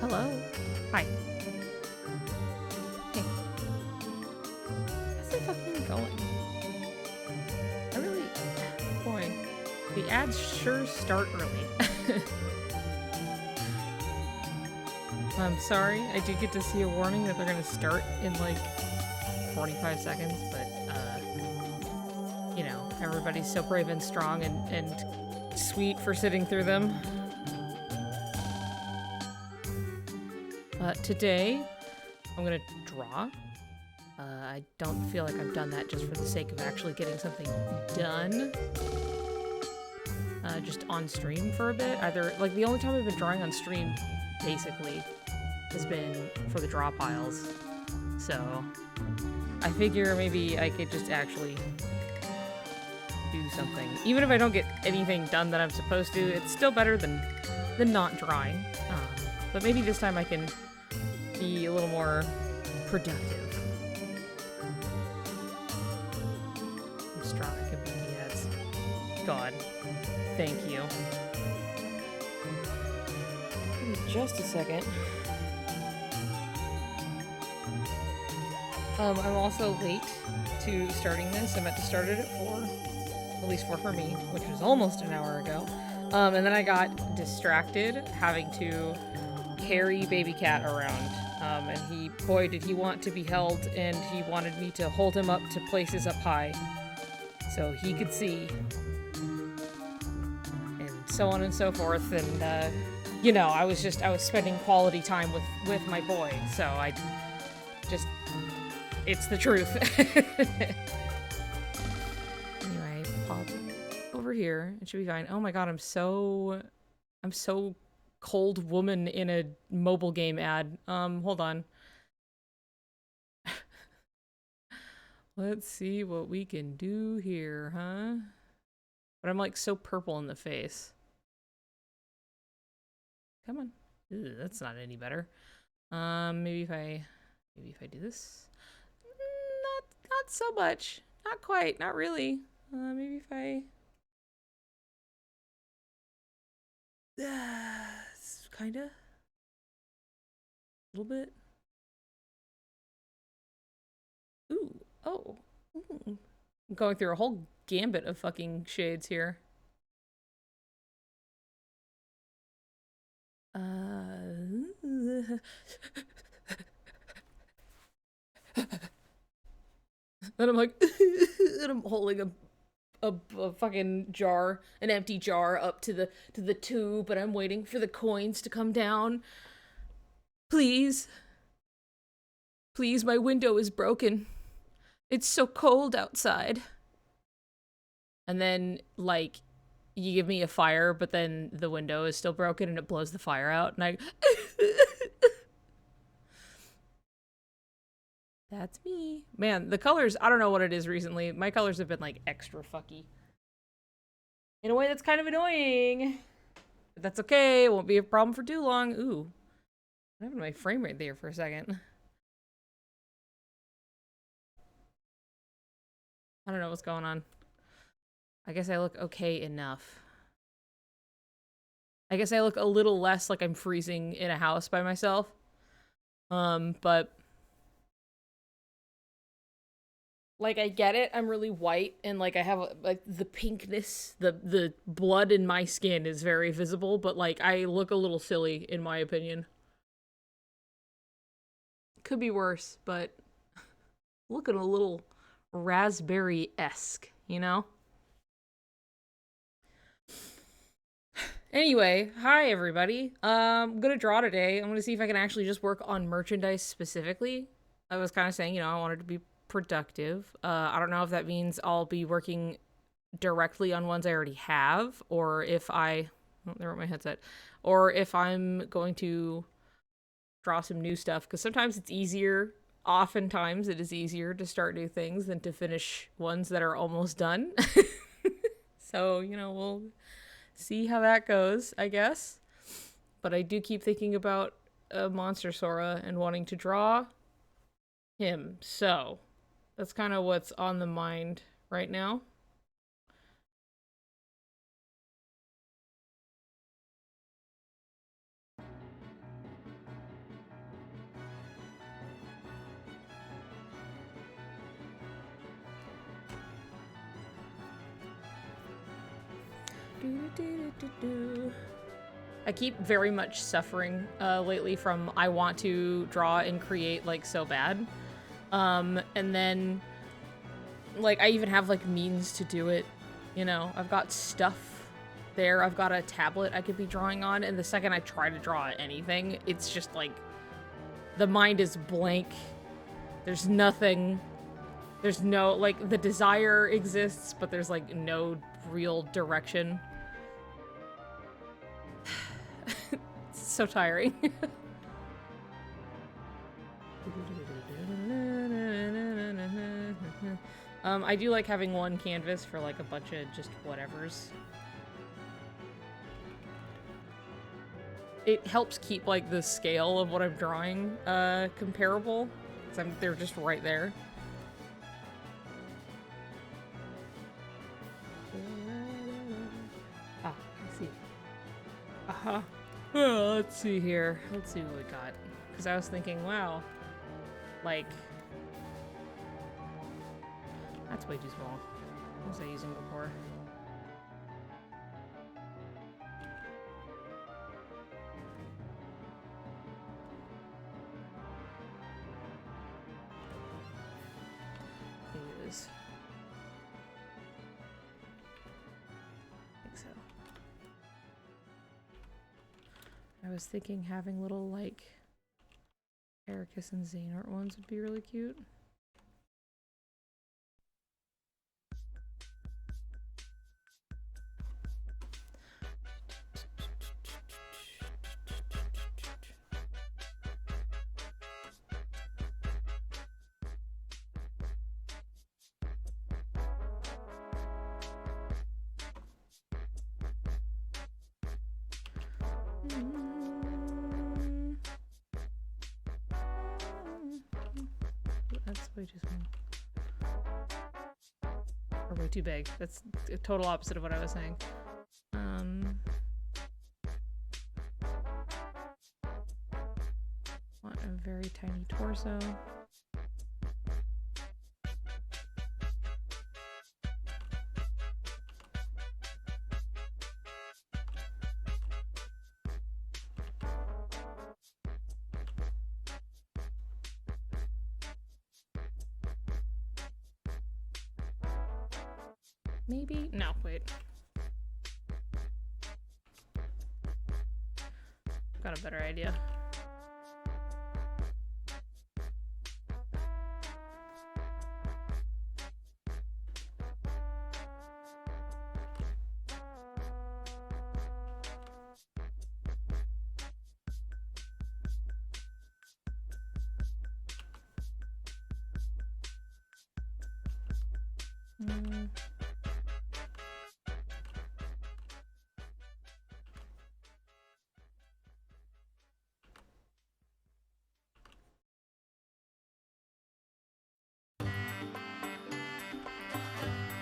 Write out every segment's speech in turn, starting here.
Hello. Hi. Hey. How's it fucking going? I really... Boy. The ads sure start early. I'm sorry. I do get to see a warning that they're gonna start in like 45 seconds, but you know, everybody's so brave and strong and sweet for sitting through them. Today, I'm gonna draw. I don't feel like I've done that just for the sake of actually getting something done. Just on stream for a bit. Either, like, the only time I've been drawing on stream, basically, has been for the draw piles. So, I figure maybe I could just actually do something. Even if I don't get anything done that I'm supposed to, it's still better than not drawing. But maybe this time I can be a little more productive. I'm strong, I can be yes. God. Thank you. Give me just a second. I'm also late to starting this. I meant to start it at 4. At least 4 for me, which was almost an hour ago. And then I got distracted having to carry baby cat around. And boy, did he want to be held, and he wanted me to hold him up to places up high so he could see. And so on and so forth. And, you know, I was spending quality time with my boy. So it's the truth. Anyway, pop over here. It should be fine. Oh my god, I'm so cold woman in a mobile game ad. Hold on. Let's see what we can do here, huh? But I'm like so purple in the face. Come on. Ew, that's not any better. Maybe if I do this. Not so much. Not quite. Not really. Maybe if I kinda. A little bit. Ooh. Oh. Ooh. I'm going through a whole gambit of fucking shades here. And I'm like, and I'm holding a fucking jar, an empty jar, up to the tube, but I'm waiting for the coins to come down. Please. Please, my window is broken. It's so cold outside. And then, like, you give me a fire, but then the window is still broken and it blows the fire out, and I... That's me. Man, the colors, I don't know what it is recently. My colors have been, like, extra fucky. In a way that's kind of annoying. But that's okay. It won't be a problem for too long. Ooh. What happened to my frame rate there for a second? I don't know what's going on. I guess I look okay enough. I guess I look a little less like I'm freezing in a house by myself. But... like, I get it. I'm really white, and, like, I have, like, the pinkness, the blood in my skin is very visible, but, like, I look a little silly, in my opinion. Could be worse, but looking a little raspberry-esque, you know? Anyway, hi, everybody. I'm gonna draw today. I'm gonna see if I can actually just work on merchandise specifically. I was kind of saying, you know, I wanted to be productive. I don't know if that means I'll be working directly on ones I already have, or if oh, there went my headset, or if I'm going to draw some new stuff, because sometimes it's easier, oftentimes it is easier to start new things than to finish ones that are almost done. So, you know, we'll see how that goes, I guess. But I do keep thinking about Monster Sora and wanting to draw him, so that's kind of what's on the mind right now. I keep very much suffering lately from I want to draw and create like so bad. And then like I even have like means to do it, you know. I've got stuff there. I've got a tablet I could be drawing on, and the second I try to draw anything, it's just like the mind is blank. There's nothing. There's no like the desire exists, but there's like no real direction. It's so tiring. I do like having one canvas for like a bunch of just whatevers. It helps keep like the scale of what I'm drawing comparable, because they're just right there. Ah, I see. Uh-huh. Oh, let's see here. Let's see what we got. Because I was thinking, wow, like, that's way too small. What was I using before? Use. I think so. I was thinking having little, like, Ericus and Xehanort ones would be really cute. That's way too small. Or way too big. That's the total opposite of what I was saying. Want a very tiny torso. Maybe? No, wait. Got a better idea.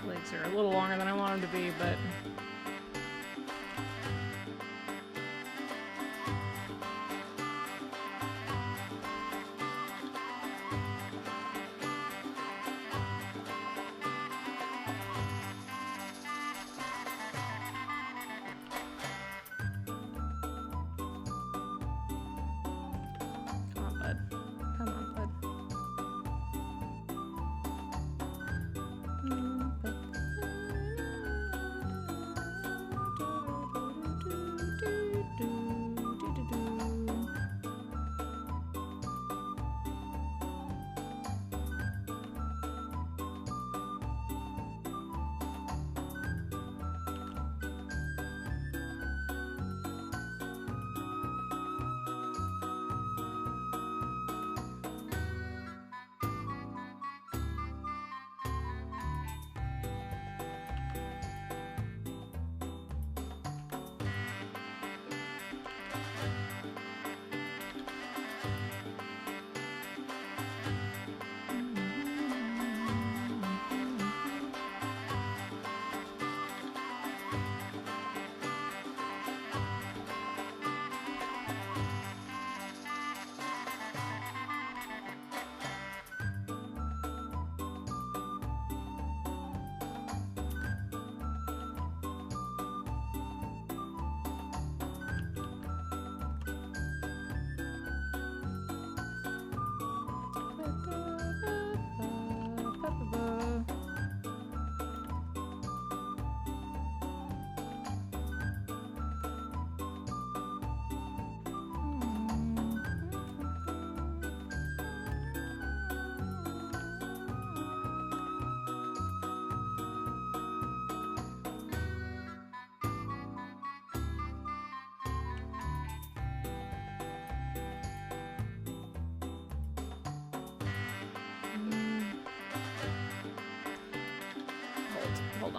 Legs are a little longer than I want them to be, but come on, bud. Come on, bud.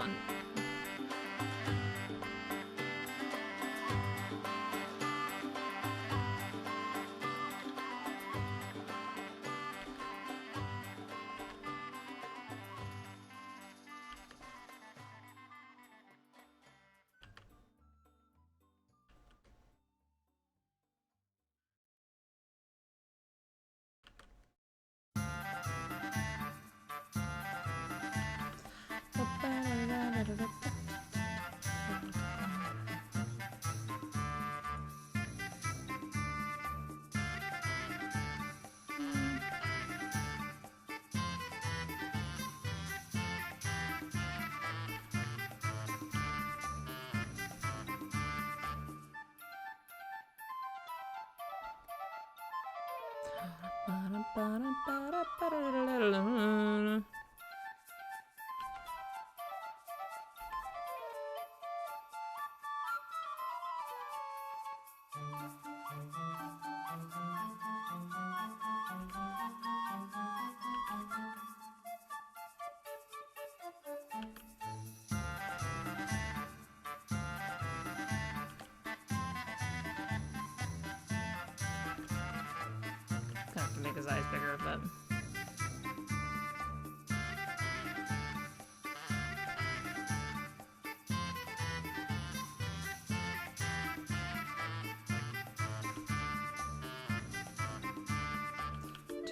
on. Gonna have to make his eyes bigger, but...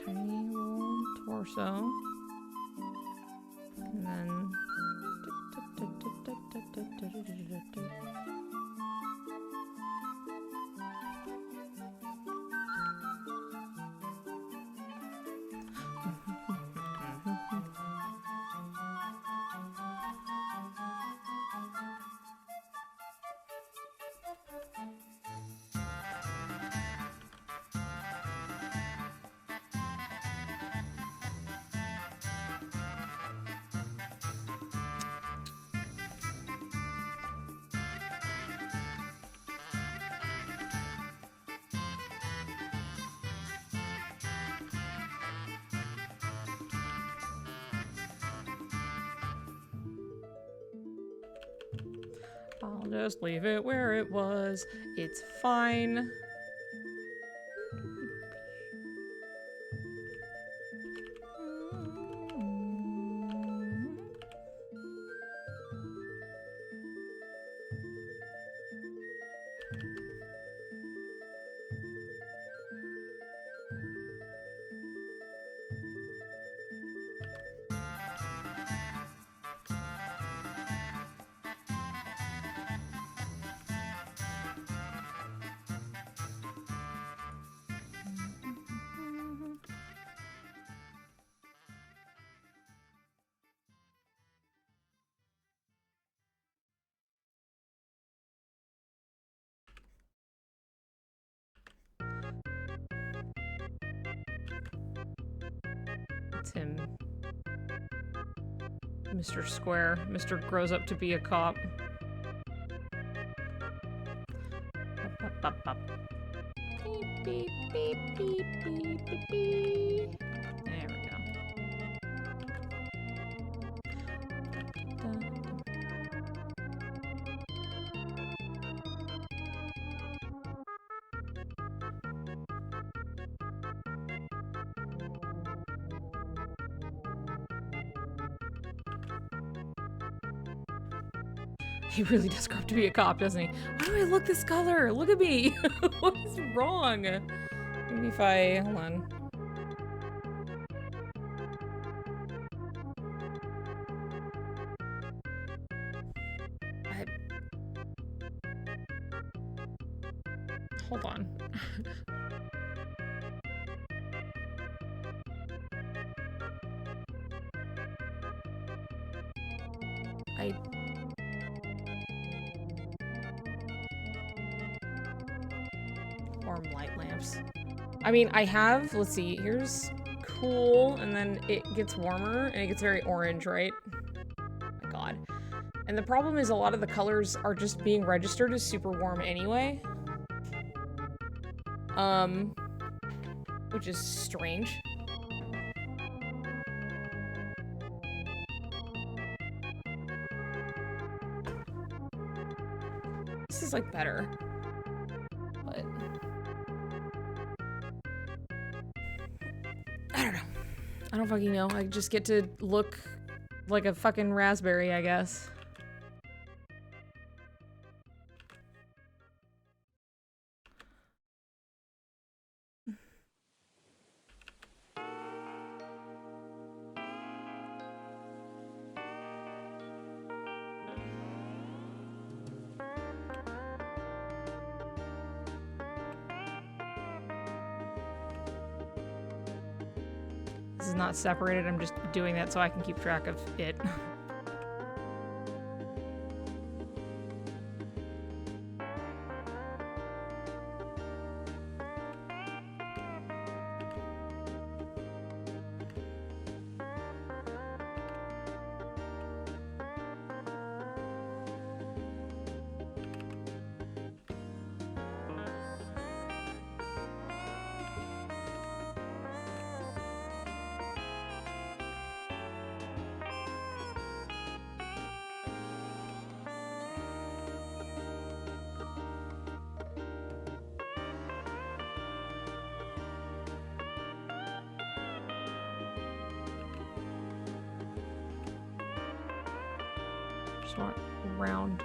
Tiny little torso. And then... I'll just leave it where it was. It's fine. It's him. Mr. Square. Mr. grows up to be a cop. Up, up, up. Beep, beep, beep, beep, beep, beep, beep. There we go. He really does grow up to be a cop, doesn't he? Why do I look this color? Look at me! What is wrong? Maybe if I... hold on. Hold on. Warm light lamps. I mean, I have, let's see, here's cool, and then it gets warmer, and it gets very orange, right? Oh my god. And the problem is a lot of the colors are just being registered as super warm anyway. Which is strange. is like better. But I don't know. I don't fucking know. I just get to look like a fucking raspberry, I guess. This is not separated, I'm just doing that so I can keep track of it. Just want round.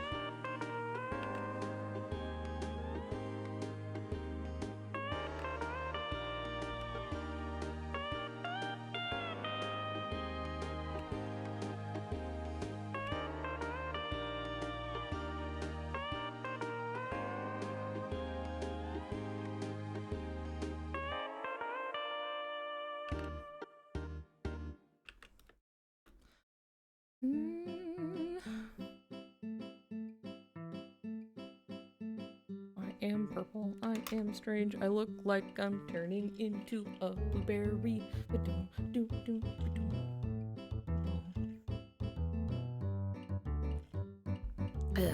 I am purple, I am strange, I look like I'm turning into a blueberry. Ugh.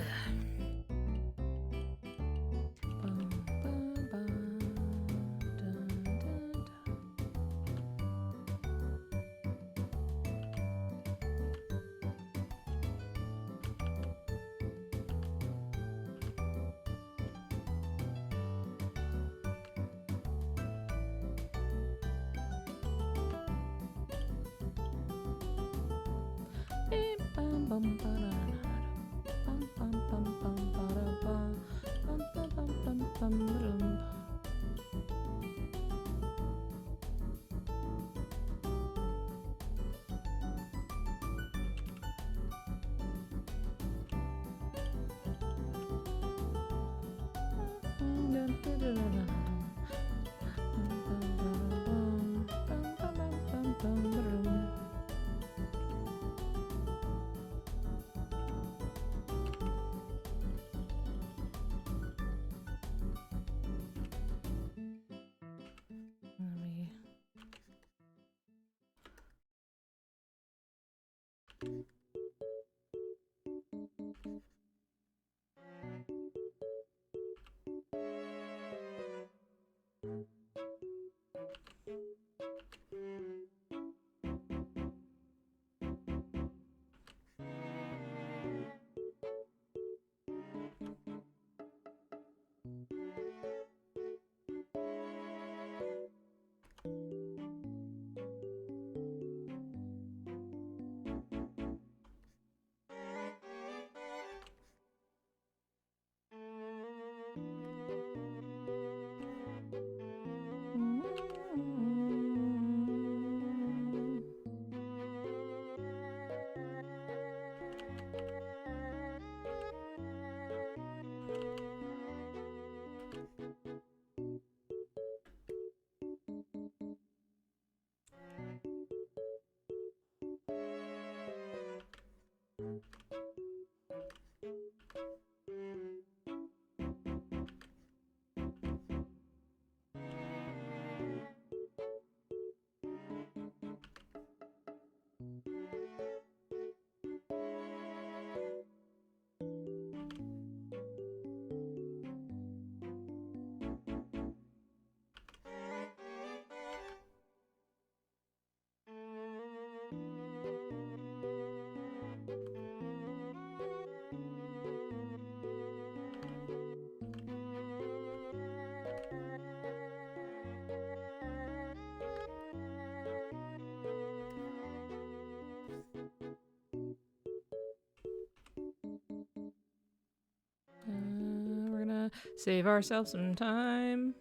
Save ourselves some time.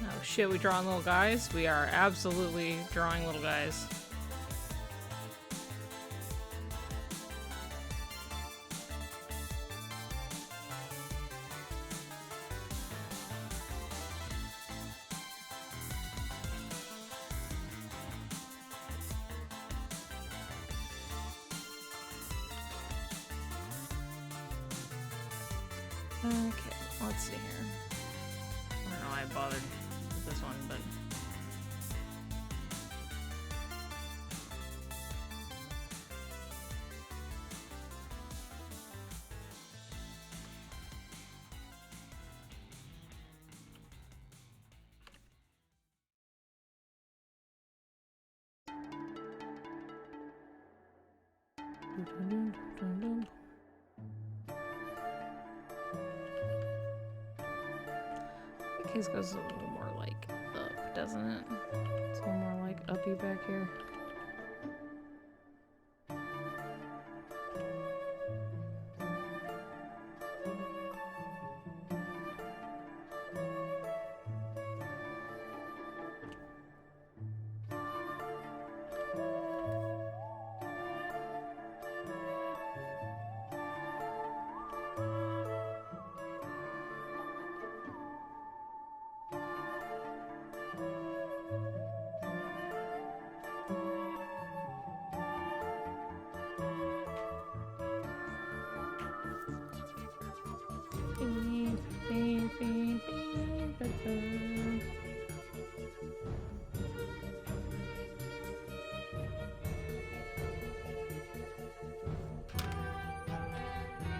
Oh shit, we drawing little guys? We are absolutely drawing little guys. Okay, let's see here. I don't know why I bothered with this one, but... His goes a little more like up, doesn't it? It's a little more like uppy back here.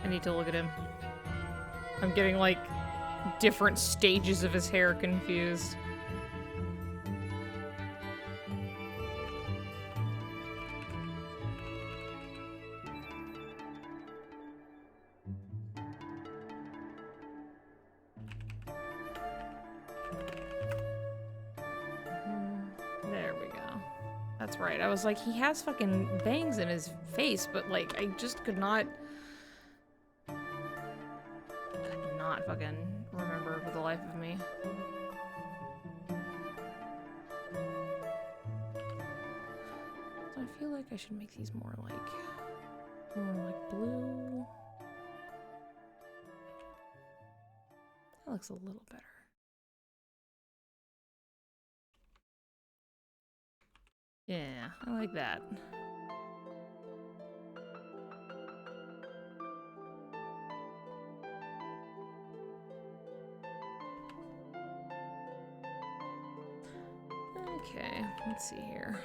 I need to look at him. I'm getting like different stages of his hair confused. There we go. That's right. I was like, he has fucking bangs in his face, but like, I just could not fucking remember for the life of me. So I feel like I should make these more like blue. That looks a little better. Yeah, I like that. Okay, let's see here.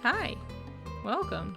Hi, welcome.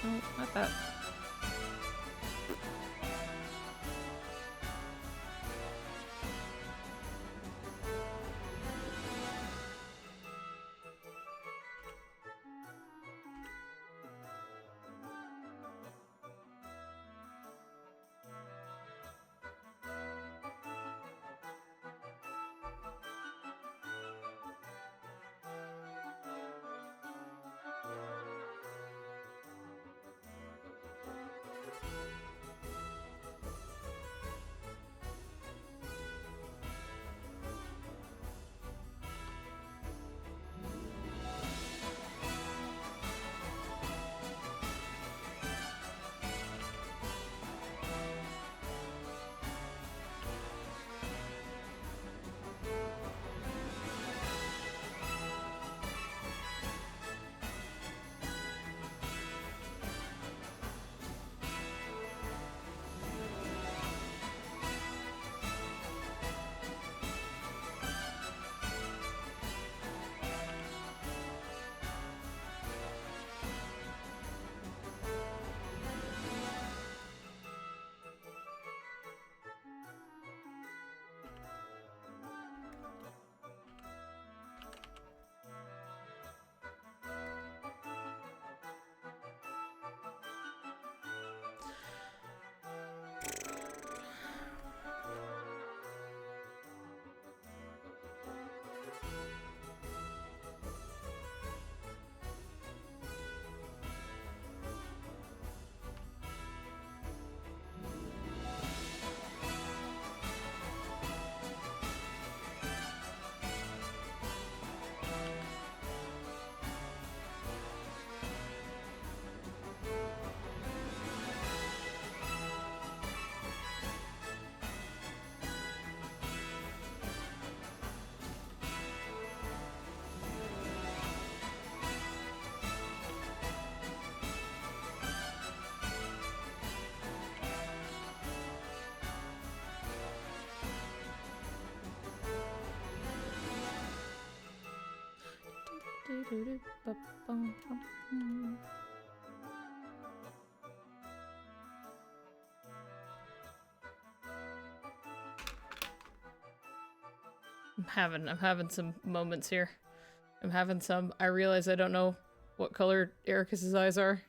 Oh, not that. I'm having some moments here. I'm having some. I realize I don't know what color Ericus's eyes are.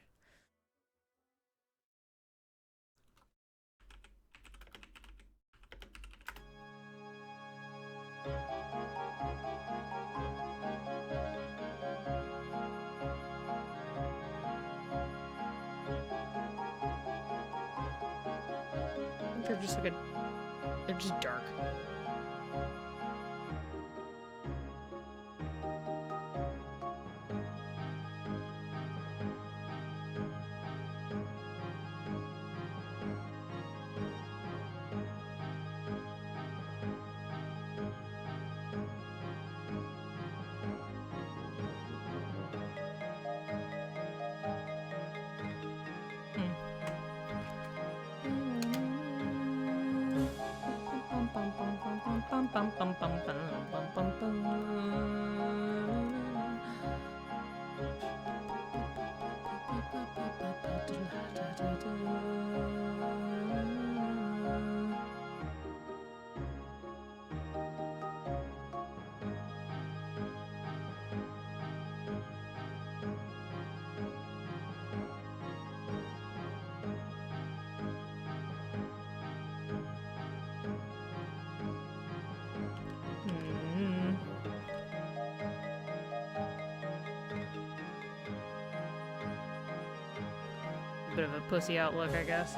They're just like they're just dark. Bit of a pussy outlook, I guess.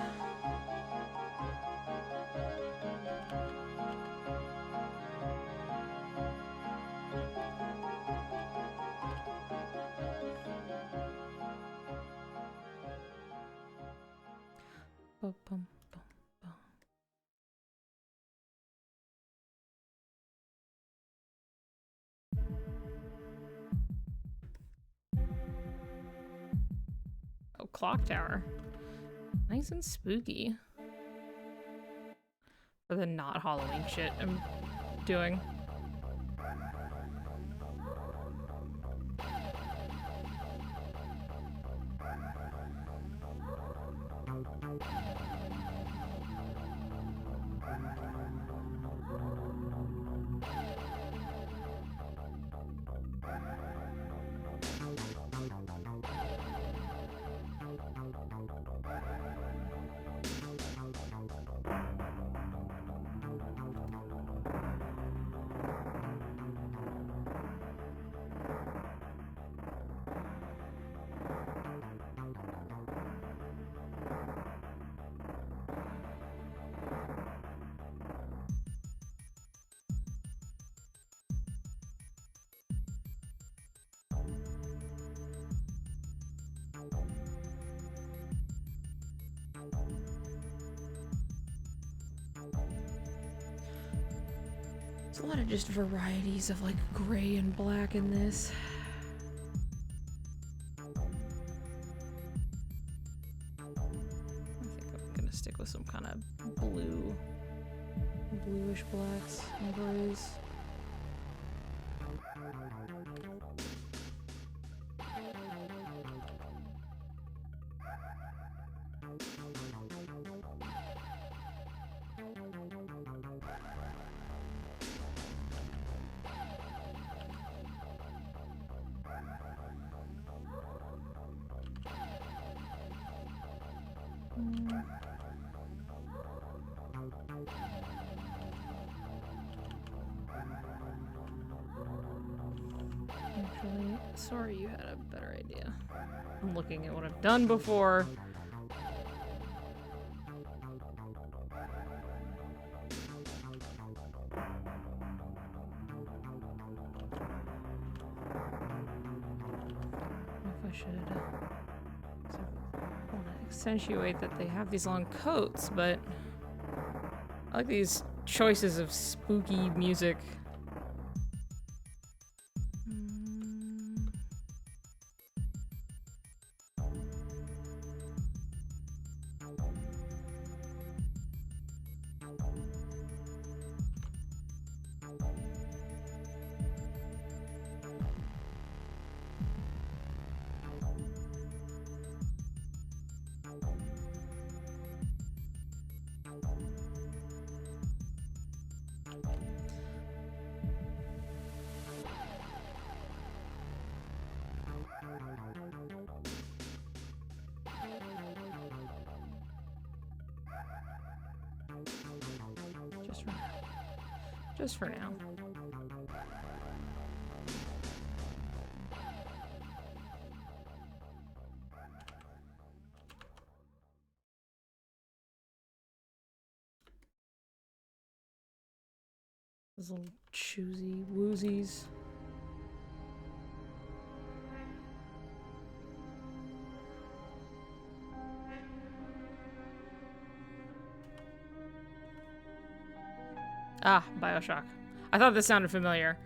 Oh, clock tower. Nice and spooky. For the not Halloween shit I'm doing. There's a lot of just varieties of like gray and black in this. I think I'm gonna stick with some kind of bluish blacks and grays. Actually, sorry you had a better idea. I'm looking at what I've done before. If I should want to accentuate that they have these long coats, but I like these choices of spooky music. Just for now. Those little choosy woozies. Ah, Bioshock. I thought this sounded familiar.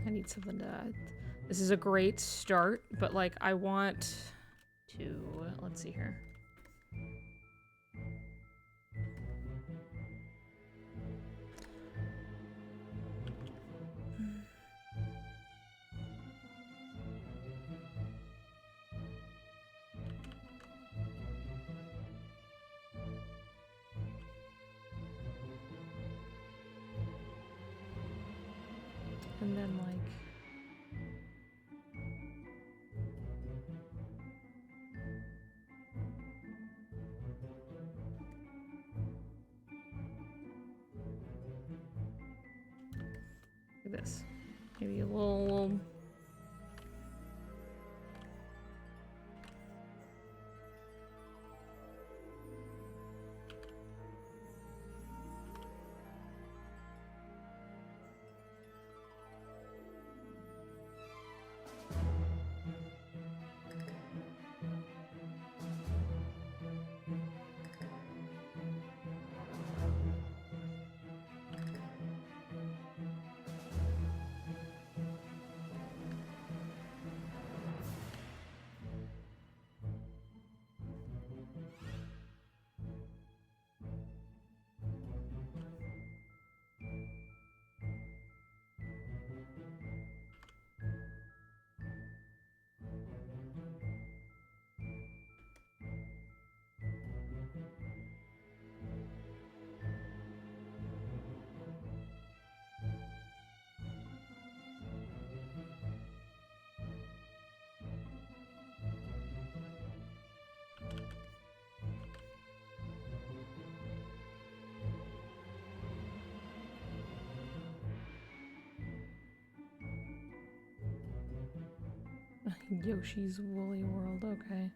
I need something to... This is a great start, but, like, I want to... Let's see here. And then, like... like this. Maybe a little... Yoshi's Woolly World, okay.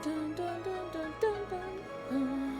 Dun, dun, dun, dun, dun, dun, dun.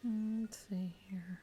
Let's see here.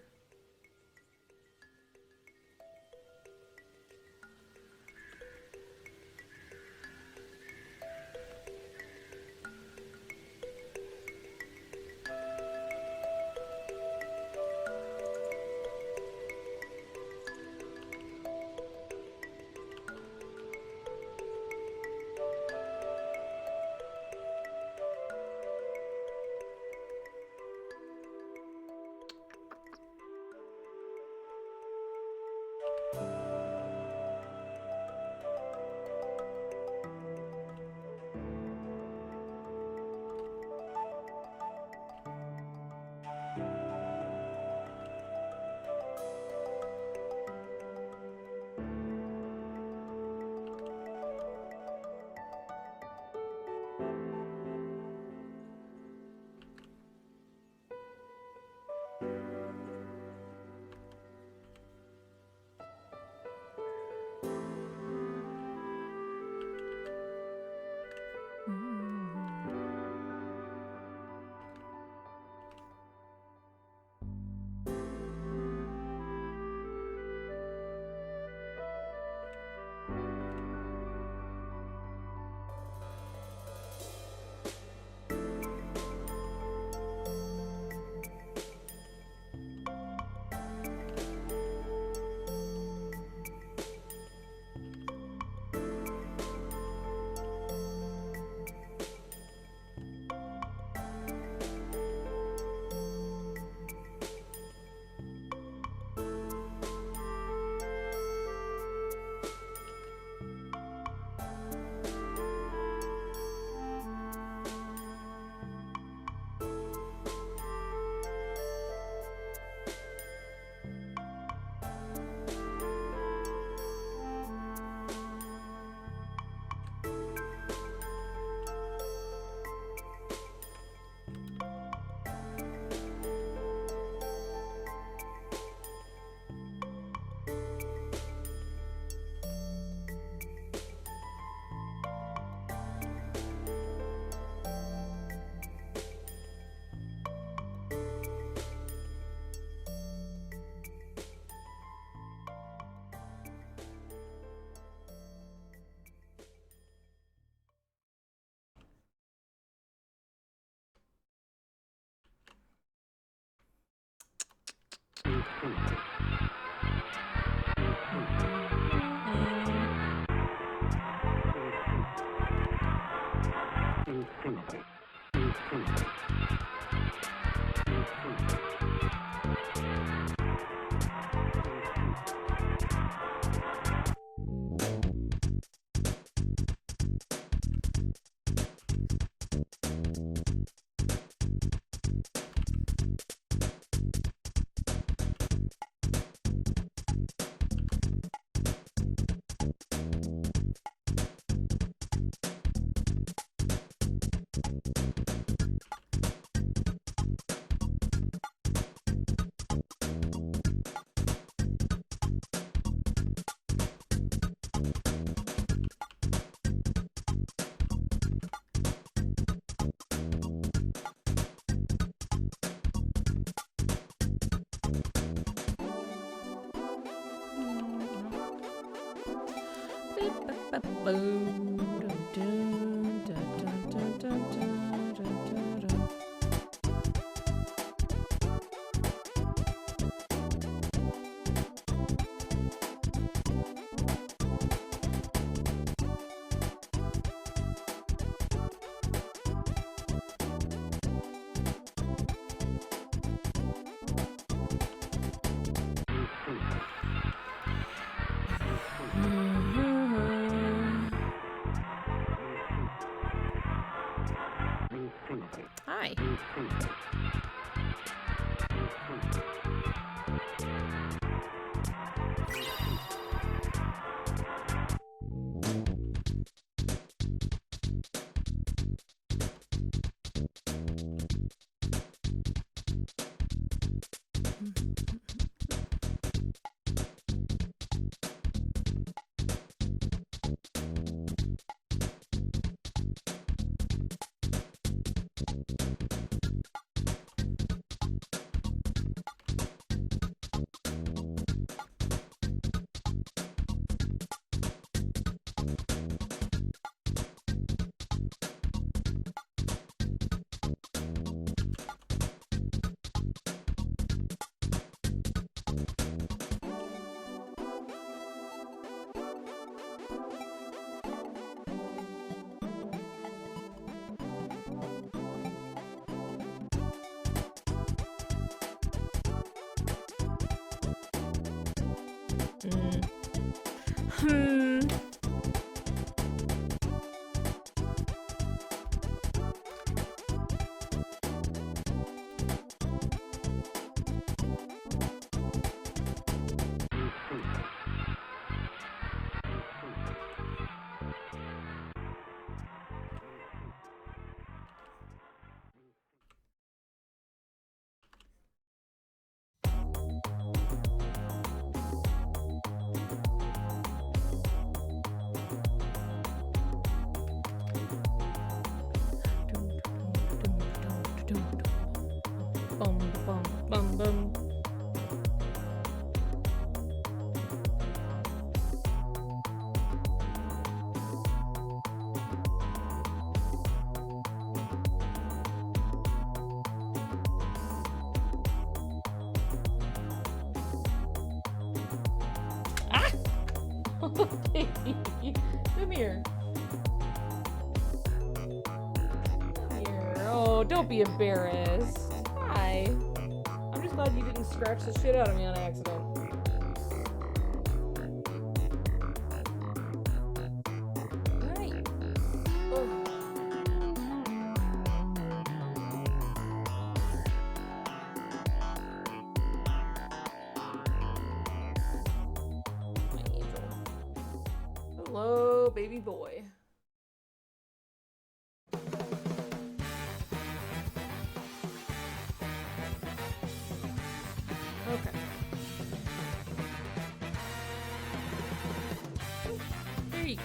Hi. Hmm. Bum, bum, bum, bum. Ah! Baby, come here. Come here. Oh, don't be embarrassed. Hi. I'm just glad you didn't scratch the shit out of me on accident. Right. Oh. My angel. Hello, baby boy. Okay. There you go.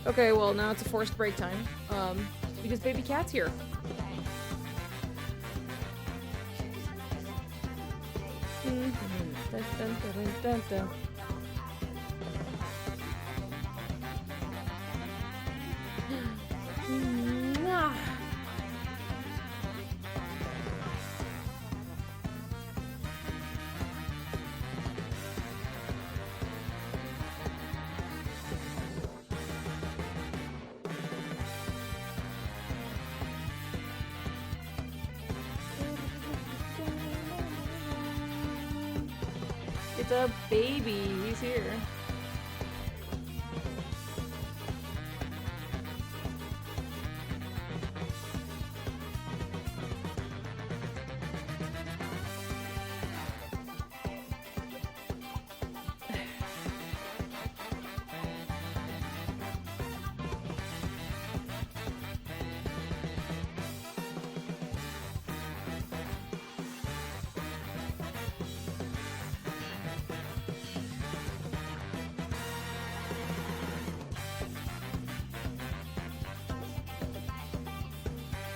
Okay, well now it's a forced break time. Because baby cat's here. Dun, dun, dun, dun, dun. Mwah. It's a baby. He's here.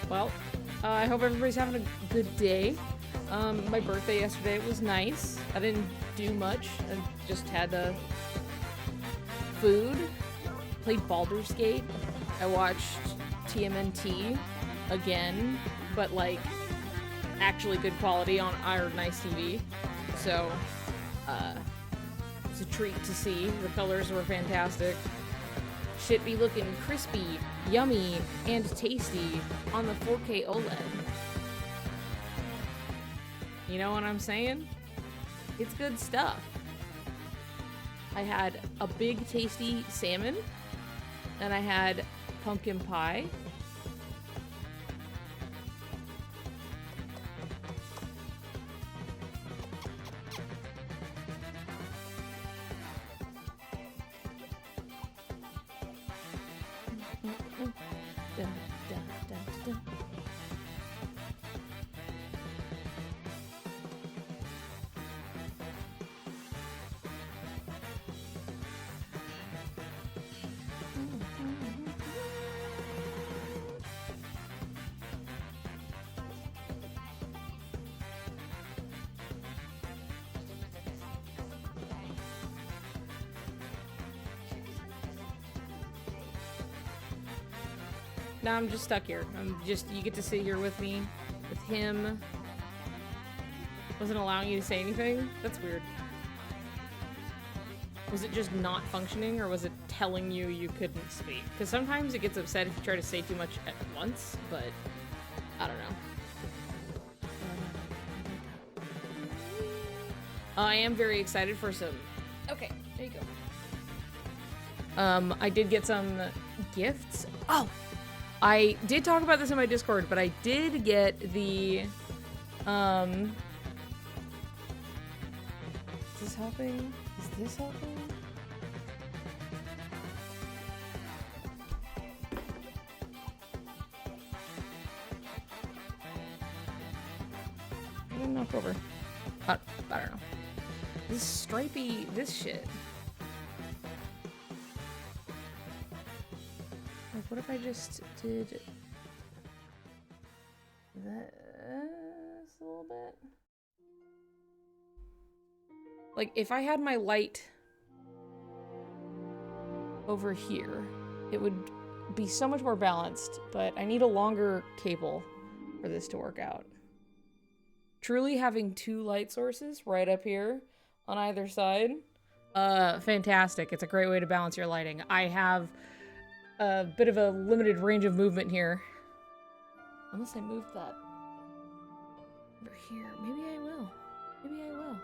Well, I hope everybody's having a good day. My birthday yesterday was nice. I didn't do much. I just had food, played Baldur's Gate. I watched TMNT again, but like actually good quality on our nice TV. So, it's a treat to see. The colors were fantastic. Shit be looking crispy, yummy, and tasty on the 4K OLED. You know what I'm saying? It's good stuff. I had a big tasty salmon, and I had pumpkin pie. Dun, dun, dun, dun. Now I'm just stuck here. You get to sit here with me, with him. Wasn't allowing you to say anything? That's weird. Was it just not functioning, or was it telling you you couldn't speak? Because sometimes it gets upset if you try to say too much at once, but I don't know. I am very excited for some... Okay, there you go. I did get some gifts. Oh! I did talk about this in my Discord, but I did get the... Is this helping? Is this helping? I didn't knock over. I don't know. This stripy, this shit. Like, what if I just did this a little bit? Like, if I had my light over here, it would be so much more balanced, but I need a longer cable for this to work out. Truly having two light sources right up here on either side, fantastic. It's a great way to balance your lighting. I have a bit of a limited range of movement here. Unless I move that over here. Maybe I will. Maybe I will.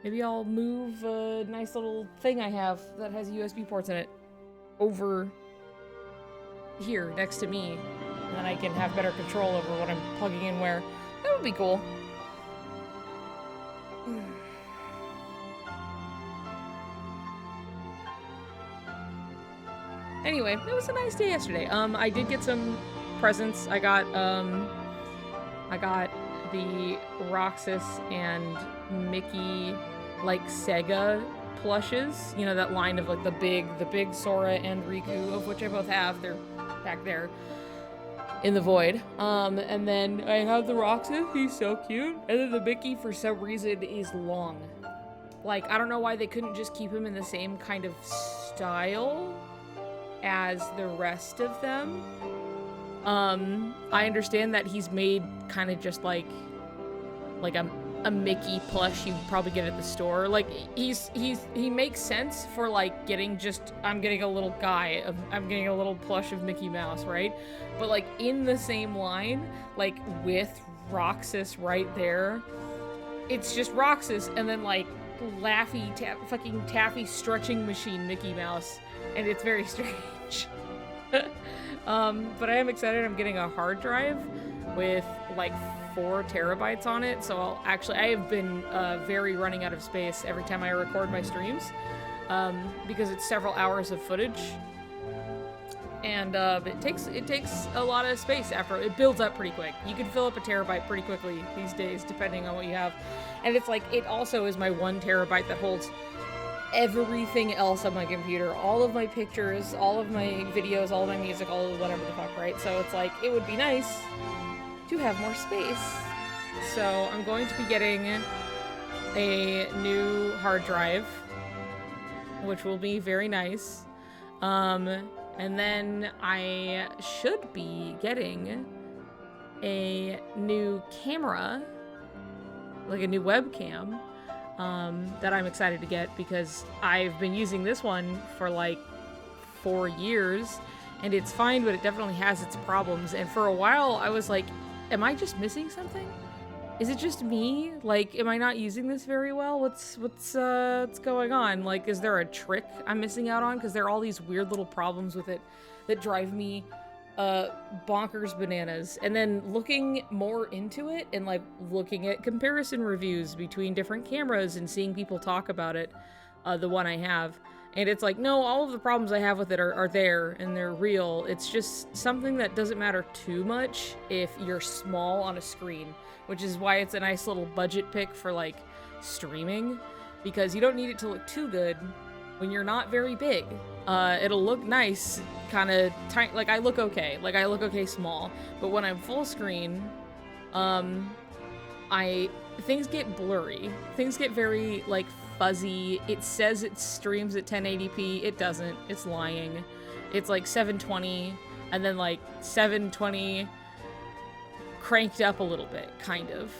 Maybe I'll move a nice little thing I have that has USB ports in it over here next to me. And then I can have better control over what I'm plugging in where. That would be cool. Anyway, it was a nice day yesterday. I did get some presents. I got the Roxas and Mickey, like, Sega plushes. You know, that line of, like, the big Sora and Riku, of which I both have. They're back there in the void. And then I have the Roxas, he's so cute. And then the Mickey, for some reason, is long. Like, I don't know why they couldn't just keep him in the same kind of style as the rest of them. I understand that he's made kind of just like a Mickey plush you probably get at the store. Like, he makes sense for, like, getting just, I'm getting a little plush of Mickey Mouse, right? But, like, in the same line, like, with Roxas right there, it's just Roxas and then, like, fucking taffy stretching machine Mickey Mouse, and it's very strange. But I am excited. I'm getting a hard drive with, like, 4 terabytes on it, so I have been very running out of space every time I record my streams, because it's several hours of footage, and it takes a lot of space after it builds up pretty quick. You can fill up a terabyte pretty quickly these days, depending on what you have, and it's like, it also is my 1 terabyte that holds everything else on my computer, all of my pictures, all of my videos, all of my music, all of whatever the fuck, right? So it's like, it would be nice to have more space. So I'm going to be getting a new hard drive, which will be very nice. And then I should be getting a new camera, like a new webcam, that I'm excited to get because I've been using this one for like 4 years and it's fine, but it definitely has its problems. And for a while I was like, am I just missing something? Is it just me? Like, am I not using this very well? What's going on? Like, is there a trick I'm missing out on? Because there are all these weird little problems with it that drive me bonkers bananas. And then looking more into it and, like, looking at comparison reviews between different cameras and seeing people talk about it, the one I have. And it's like, no, all of the problems I have with it are there, and they're real. It's just something that doesn't matter too much if you're small on a screen, which is why it's a nice little budget pick for, like, streaming, because you don't need it to look too good when you're not very big. It'll look nice, kind of tiny, like, I look okay small, but when I'm full screen, things get blurry. Things get very, like, fuzzy. It says it streams at 1080p. It doesn't. It's lying. It's like 720 and then like 720 cranked up a little bit, kind of.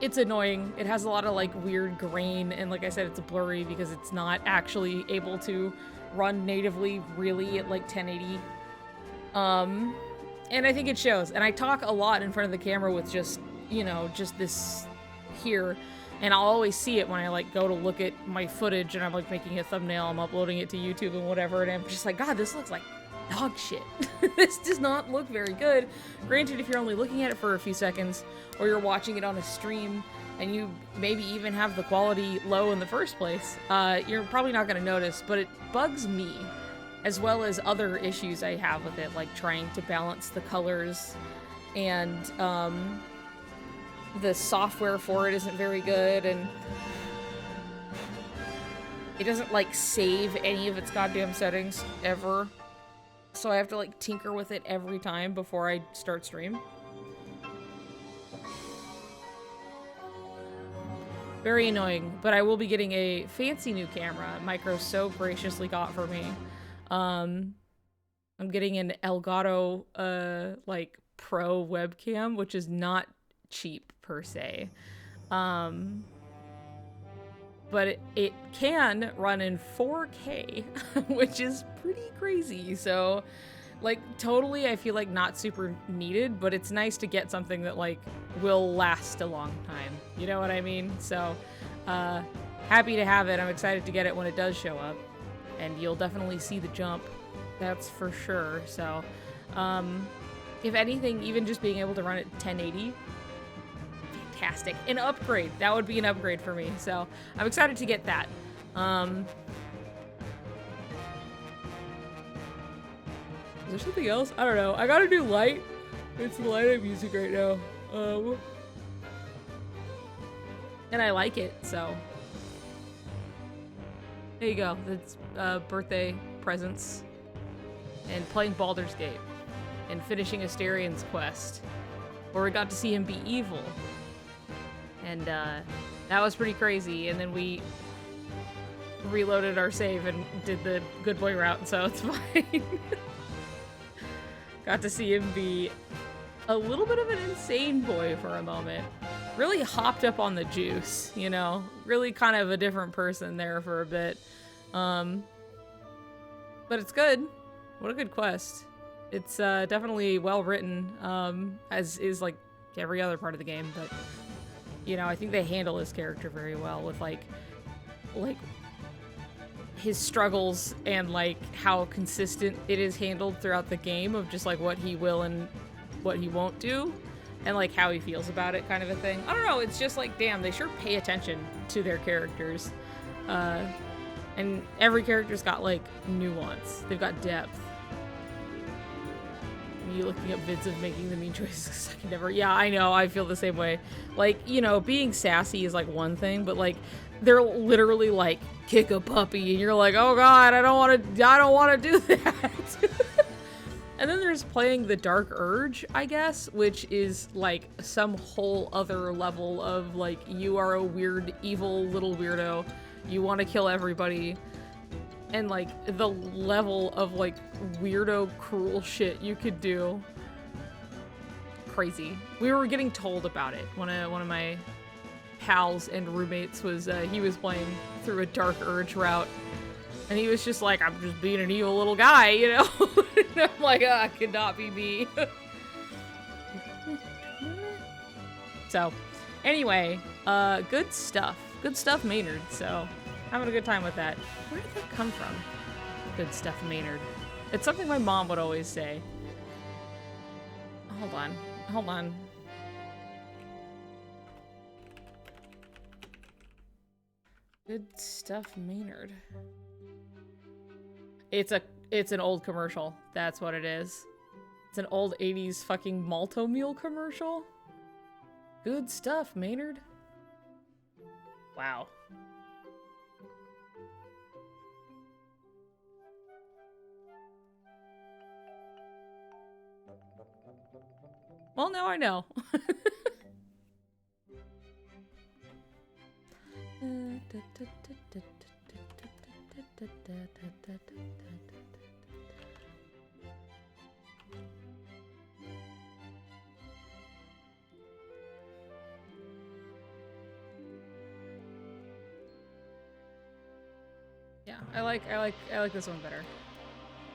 It's annoying. It has a lot of like weird grain, and like I said, it's blurry because it's not actually able to run natively really at like 1080. And I think it shows. And I talk a lot in front of the camera with just, you know, just this here, and I'll always see it when I like go to look at my footage and I'm like making a thumbnail, I'm uploading it to YouTube and whatever, and I'm just like, God, this looks like dog shit. This does not look very good. Granted, if you're only looking at it for a few seconds, or you're watching it on a stream, and you maybe even have the quality low in the first place, you're probably not going to notice, but it bugs me, as well as other issues I have with it, like trying to balance the colors, and the software for it isn't very good, and it doesn't like save any of its goddamn settings ever. So I have to like tinker with it every time before I start stream. Very annoying, but I will be getting a fancy new camera Micro so graciously got for me. I'm getting an Elgato like Pro webcam, which is not cheap per se. But it can run in 4K, which is pretty crazy. So, like, totally I feel like not super needed, but it's nice to get something that, like, will last a long time. You know what I mean? So, happy to have it. I'm excited to get it when it does show up. And you'll definitely see the jump. That's for sure. So, if anything, even just being able to run it 1080, fantastic. An upgrade. That would be an upgrade for me. So I'm excited to get that. Is there something else? I don't know. I got a new light. It's the light I'm using right now. And I like it, so. There you go. That's birthday presents. And playing Baldur's Gate. And finishing Astarion's quest. Where we got to see him be evil. And that was pretty crazy, and then we reloaded our save and did the good boy route, so it's fine. Got to see him be a little bit of an insane boy for a moment. Really hopped up on the juice, you know? Really kind of a different person there for a bit. But it's good. What a good quest. It's definitely well written, as is like every other part of the game, but you know, I think they handle his character very well with like his struggles and like how consistent it is handled throughout the game of just like what he will and what he won't do and like how he feels about it kind of a thing. I don't know, it's just like, damn, they sure pay attention to their characters. And every character's got like nuance. They've got depth. You looking up vids of making the mean choices. I can never. Yeah, I know. I feel the same way. Like, you know, being sassy is like one thing, but like they're literally like kick a puppy, and you're like, oh god, I don't want to do that. And then there's playing the Dark Urge, I guess, which is like some whole other level of like you are a weird, evil little weirdo. You want to kill everybody. And like the level of like weirdo cruel shit you could do. Crazy. We were getting told about it. One of my pals and roommates was he was playing through a Dark Urge route, and he was just like, I'm just being an evil little guy, you know? And I'm like, it could not be me. So anyway, good stuff Maynard. So having a good time with that. Where did that come from? Good stuff, Maynard. It's something my mom would always say. Hold on. Good stuff, Maynard. It's an old commercial. That's what it is. It's an old 80s fucking Malto Mule commercial. Good stuff, Maynard. Wow. Well, now I know. Yeah, I like this one better.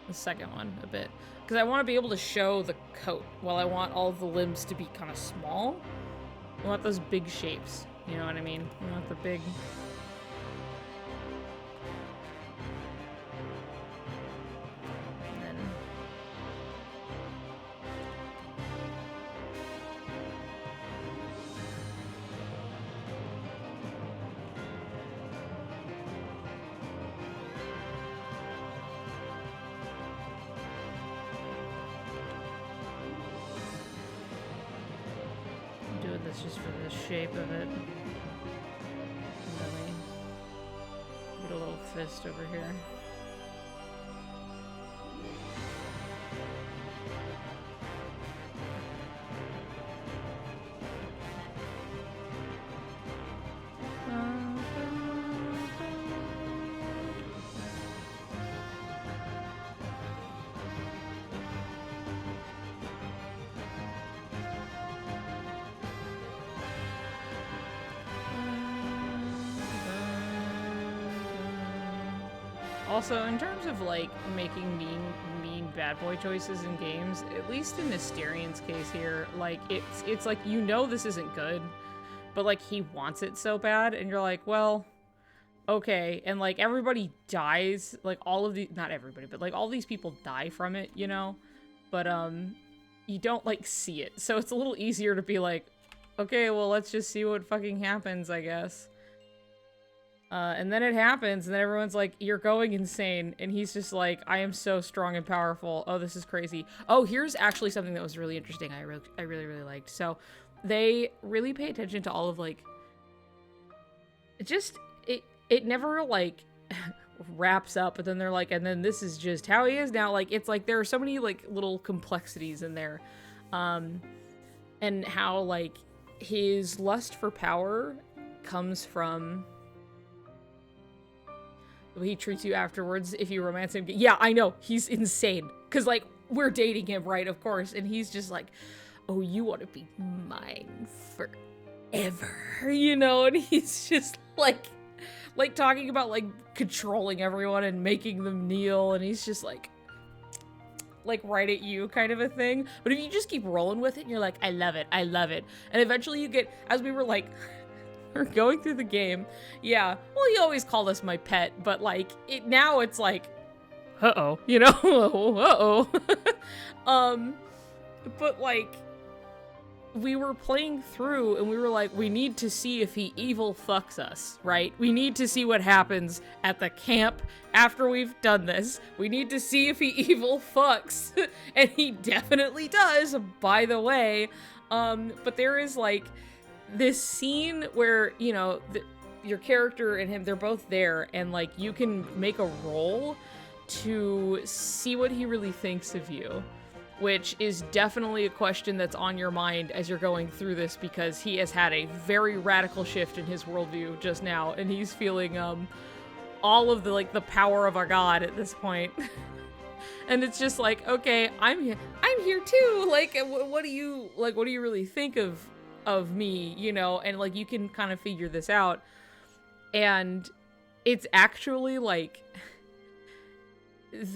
The second one a bit. Because I want to be able to show the coat while I want all the limbs to be kind of small. I want those big shapes. You know what I mean? Not the big... And then... I'm doing this just for the shape of it. And then we get a little fist over here. Also, in terms of, like, making mean bad boy choices in games, at least in Astarion's case here, like, it's like, you know this isn't good, but, like, he wants it so bad, and you're like, well, okay, and, like, everybody dies, like, all of the, not everybody, but, like, all these people die from it, you know? But, you don't, like, see it, so it's a little easier to be like, okay, well, let's just see what fucking happens, I guess. And then it happens, and then everyone's like, you're going insane, and he's just like, I am so strong and powerful. Oh, this is crazy. Oh, here's actually something that was really interesting I really liked. So, they really pay attention to all of, like, it never, like, wraps up, but then they're like, and then this is just how he is now. Like, it's like, there are so many, like, little complexities in there. And how, like, his lust for power comes from... he treats you afterwards if you romance him. Yeah, I know. He's insane. Because, like, we're dating him, right? Of course. And he's just like, oh, you want to be mine forever, you know? And he's just, like talking about, like, controlling everyone and making them kneel. And he's just, like, right at you kind of a thing. But if you just keep rolling with it, and you're like, I love it. I love it. And eventually you get, as we were, like... going through the game, yeah, well, you always call this my pet, but, like, now it's like, uh-oh, you know, uh-oh. But, like, we were playing through, and we were like, we need to see if he evil fucks us, right? We need to see what happens at the camp after we've done this. We need to see if he evil fucks, and he definitely does, by the way. But there is, like, this scene where, you know, your character and him, they're both there, and, like, you can make a roll to see what he really thinks of you, which is definitely a question that's on your mind as you're going through this, because he has had a very radical shift in his worldview just now, and he's feeling, all of the, like, the power of a god at this point. And it's just like, okay, I'm here too, like, what do you really think of me, you know? And, like, you can kind of figure this out, and it's actually, like,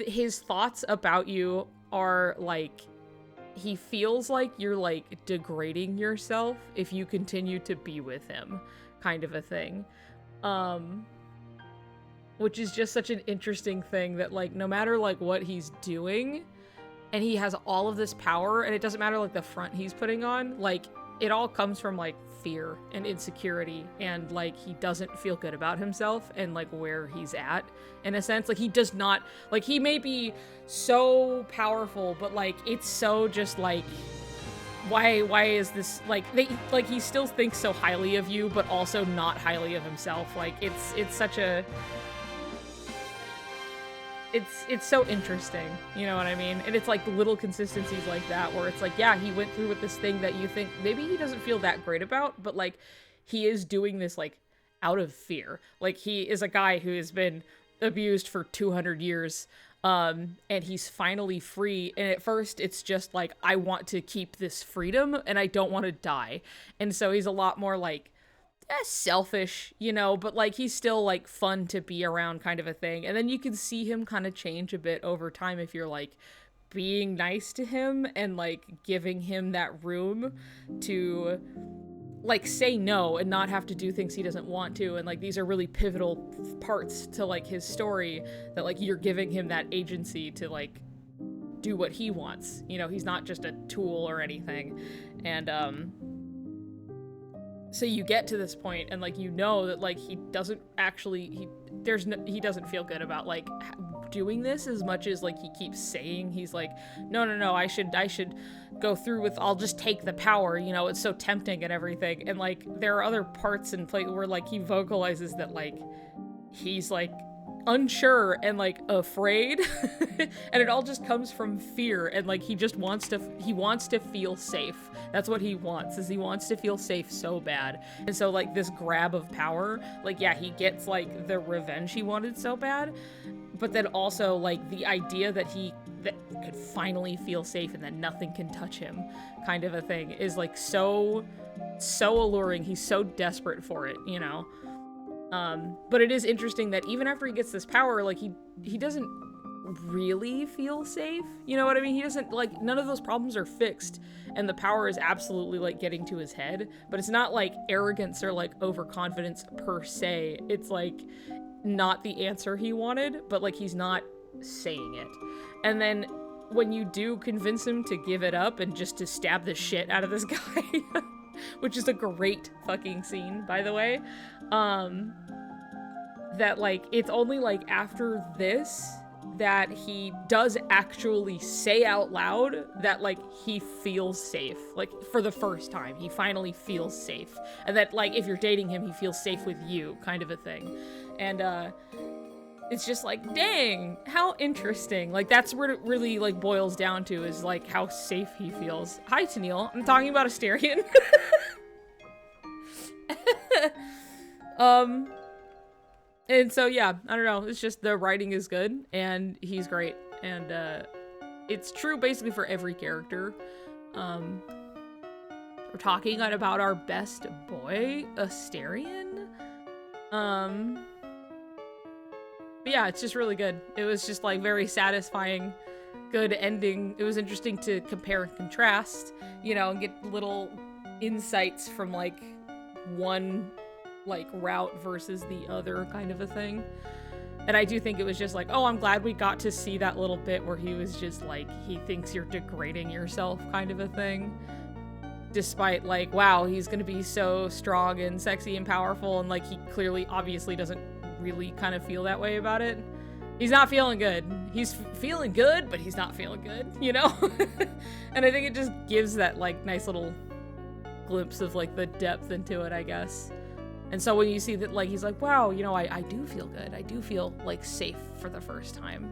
his thoughts about you are, like, he feels like you're, like, degrading yourself if you continue to be with him, kind of a thing. Which is just such an interesting thing that, like, no matter, like, what he's doing, and he has all of this power, and it doesn't matter, like, the front he's putting on, like, it all comes from, like, fear and insecurity, and, like, he doesn't feel good about himself and, like, where he's at, in a sense. Like, he does not, like, he may be so powerful, but, like, it's so just, like, why is this, like, he still thinks so highly of you, but also not highly of himself. Like, it's such a... It's so interesting, you know what I mean? And it's, like, little consistencies like that, where it's like, yeah, he went through with this thing that you think maybe he doesn't feel that great about, but, like, he is doing this, like, out of fear. Like, he is a guy who has been abused for 200 years, and he's finally free, and at first it's just, like, I want to keep this freedom, and I don't want to die. And so he's a lot more, like, selfish, you know, but, like, he's still, like, fun to be around, kind of a thing. And then you can see him kind of change a bit over time if you're, like, being nice to him and, like, giving him that room to like say no and not have to do things he doesn't want to, and like these are really pivotal parts to like his story, that like you're giving him that agency to like do what he wants, you know, he's not just a tool or anything. And so you get to this point and like you know that like he doesn't actually, he doesn't feel good about like doing this as much as like he keeps saying. He's like, no, I should go through with, I'll just take the power, you know, it's so tempting and everything. And like there are other parts in play where like he vocalizes that like he's like unsure and like afraid and it all just comes from fear, and like he just wants to feel safe. That's what he wants, is he wants to feel safe so bad. And so like this grab of power, like yeah, he gets like the revenge he wanted so bad, but then also like the idea that he could finally feel safe and that nothing can touch him kind of a thing is like so alluring. He's so desperate for it, you know. But it is interesting that even after he gets this power, like he doesn't really feel safe, you know what I mean? He doesn't, like, none of those problems are fixed, and the power is absolutely like getting to his head, but it's not like arrogance or like overconfidence per se. It's like not the answer he wanted, but like he's not saying it. And then when you do convince him to give it up and just to stab the shit out of this guy, which is a great fucking scene, by the way, that like it's only like after this that he does actually say out loud that like he feels safe, like for the first time he finally feels safe, and that like if you're dating him he feels safe with you, kind of a thing. And it's just like, dang, how interesting. Like that's where it really like boils down to, is like how safe he feels. Hi Tennille, I'm talking about Astarion. And so yeah, I don't know, it's just the writing is good and he's great, and it's true basically for every character. We're talking about our best boy, Astarion. But yeah, it's just really good. It was just like very satisfying, good ending. It was interesting to compare and contrast, you know, and get little insights from like one like route versus the other, kind of a thing. And I do think it was just like, oh, I'm glad we got to see that little bit where he was just like, he thinks you're degrading yourself, kind of a thing. Despite like, wow, he's gonna be so strong and sexy and powerful, and like he clearly obviously doesn't really kind of feel that way about it. He's not feeling good. He's feeling good, but he's not feeling good, you know? And I think it just gives that like nice little glimpse of like the depth into it, I guess. And so when you see that, like, he's like, wow, you know, I do feel good. I do feel, like, safe for the first time.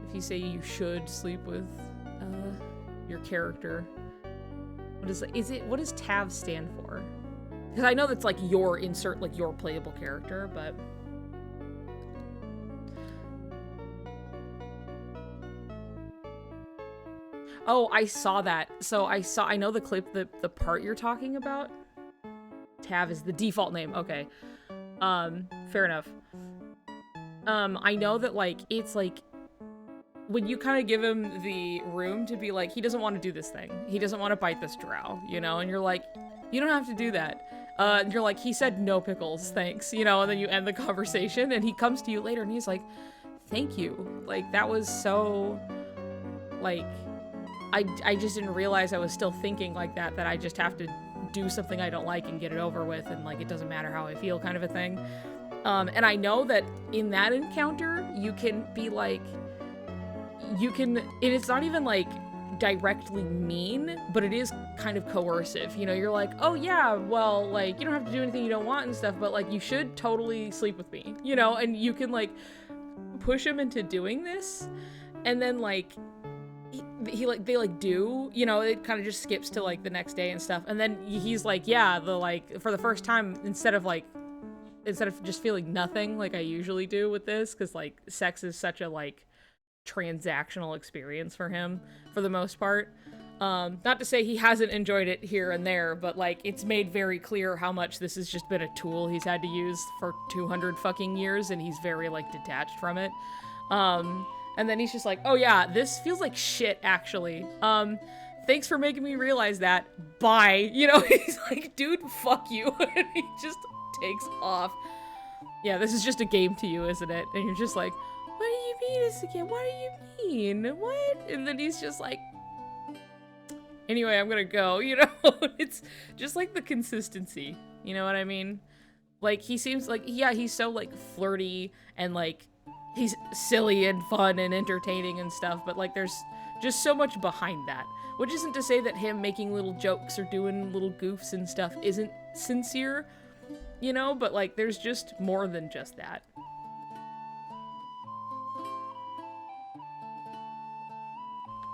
If you say you should sleep with your character, what does TAV stand for? Because I know that's, like, your playable character, but... Oh, I saw that. So I know the clip, the part you're talking about. TAV is the default name. Okay. Fair enough. I know that, like, it's, like, when you kind of give him the room to be like, he doesn't want to do this thing. He doesn't want to bite this drow, you know? And you're like, you don't have to do that. And you're like, he said no pickles, thanks, you know? And then you end the conversation, and he comes to you later, and he's like, thank you. Like, that was so, like, I just didn't realize I was still thinking like that I just have to do something I don't like and get it over with, and like it doesn't matter how I feel, kind of a thing. And I know that in that encounter you can be like, and it's not even like directly mean, but it is kind of coercive, you know? You're like, oh yeah, well, like, you don't have to do anything you don't want and stuff, but like, you should totally sleep with me, you know? And you can like push him into doing this, and then like they do, you know, it kind of just skips to like the next day and stuff, and then he's like, yeah, for the first time, instead of just feeling nothing like I usually do with this, because like sex is such a like transactional experience for him for the most part. Not to say he hasn't enjoyed it here and there, but like it's made very clear how much this has just been a tool he's had to use for 200 fucking years, and he's very like detached from it. And then he's just like, oh yeah, this feels like shit, actually. thanks for making me realize that. Bye. You know, he's like, dude, fuck you. And he just takes off. Yeah, this is just a game to you, isn't it? And you're just like, what do you mean it's a game? What do you mean? What? And then he's just like, anyway, I'm gonna go, you know? It's just like the consistency. You know what I mean? Like, he seems like, yeah, he's so, like, flirty and, like, he's silly and fun and entertaining and stuff, but, like, there's just so much behind that. Which isn't to say that him making little jokes or doing little goofs and stuff isn't sincere, you know? But, like, there's just more than just that.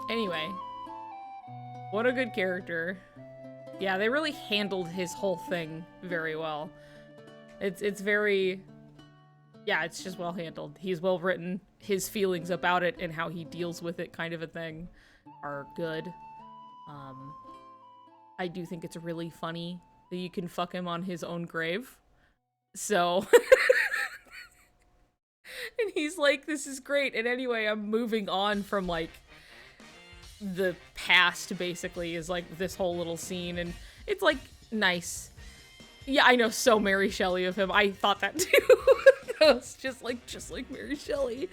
Anyway. What a good character. Yeah, they really handled his whole thing very well. It's very... Yeah, it's just well handled. He's well written. His feelings about it and how he deals with it kind of a thing are good. I do think it's really funny that you can fuck him on his own grave. So... and he's like, this is great. And anyway, I'm moving on from, like, the past, basically, is, like, this whole little scene. And it's, like, nice. Yeah, I know, so Mary Shelley of him. I thought that, too. It's just like Mary Shelley.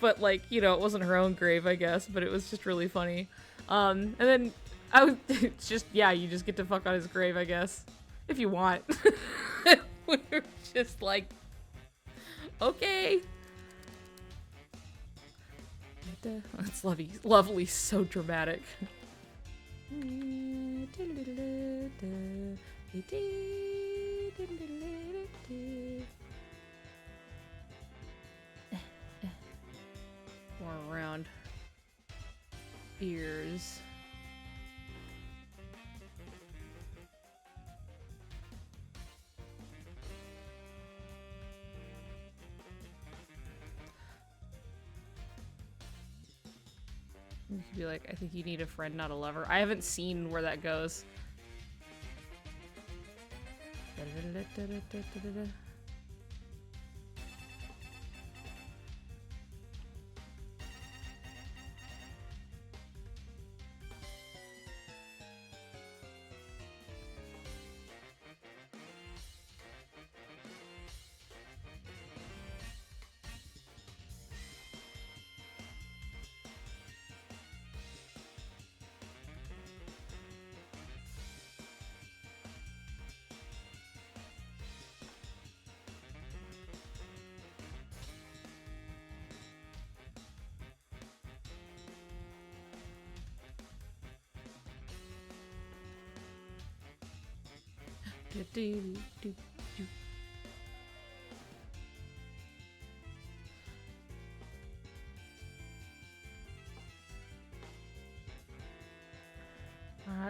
But, like, you know, it wasn't her own grave, I guess. But it was just really funny. And then... it's just, yeah, you just get to fuck on his grave, I guess. If you want. We were just like, okay. That's lovely, so dramatic. More around ears. You could be like, I think you need a friend, not a lover. I haven't seen where that goes.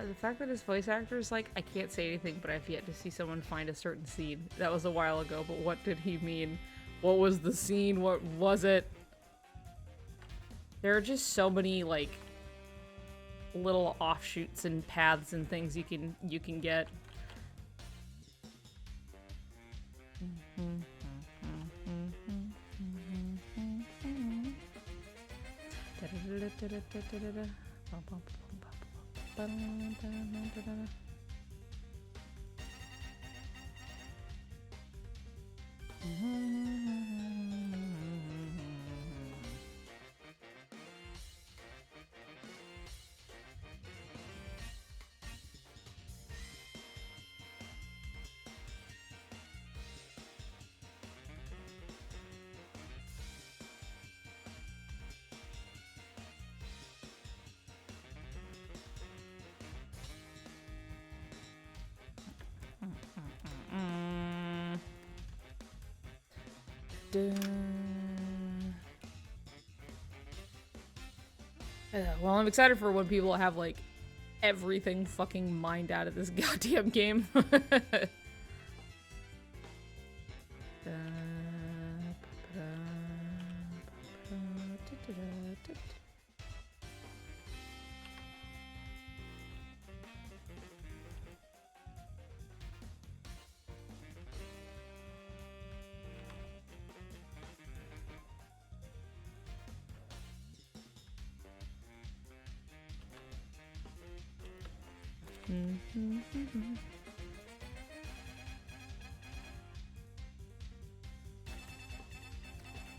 The fact that his voice actor is like, I can't say anything, but I've yet to see someone find a certain scene. That was a while ago, but what did he mean? What was the scene? What was it? There are just so many, like, little offshoots and paths and things you can get. Well, I'm excited for when people have, like, everything fucking mined out of this goddamn game.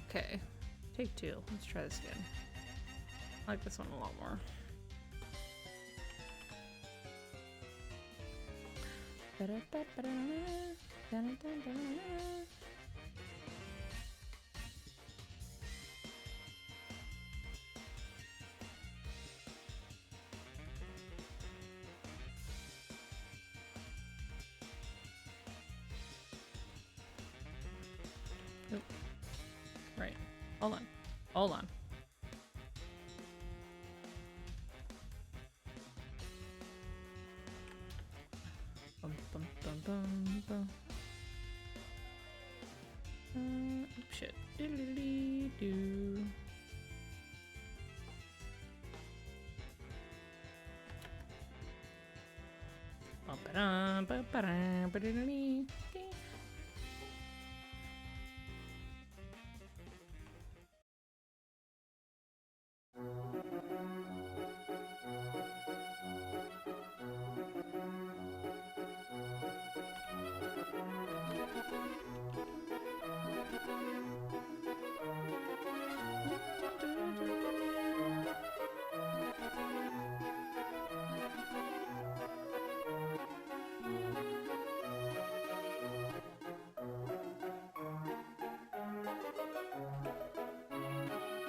Okay, take two. Let's try this again. I like this one a lot more. Nope. Right. Hold on. Hold on. Bum, bum, bum, bum, bum. Shit. Doodly-doo. Ba-ba-dum, ba-ba-dum, ba-da-da-dee.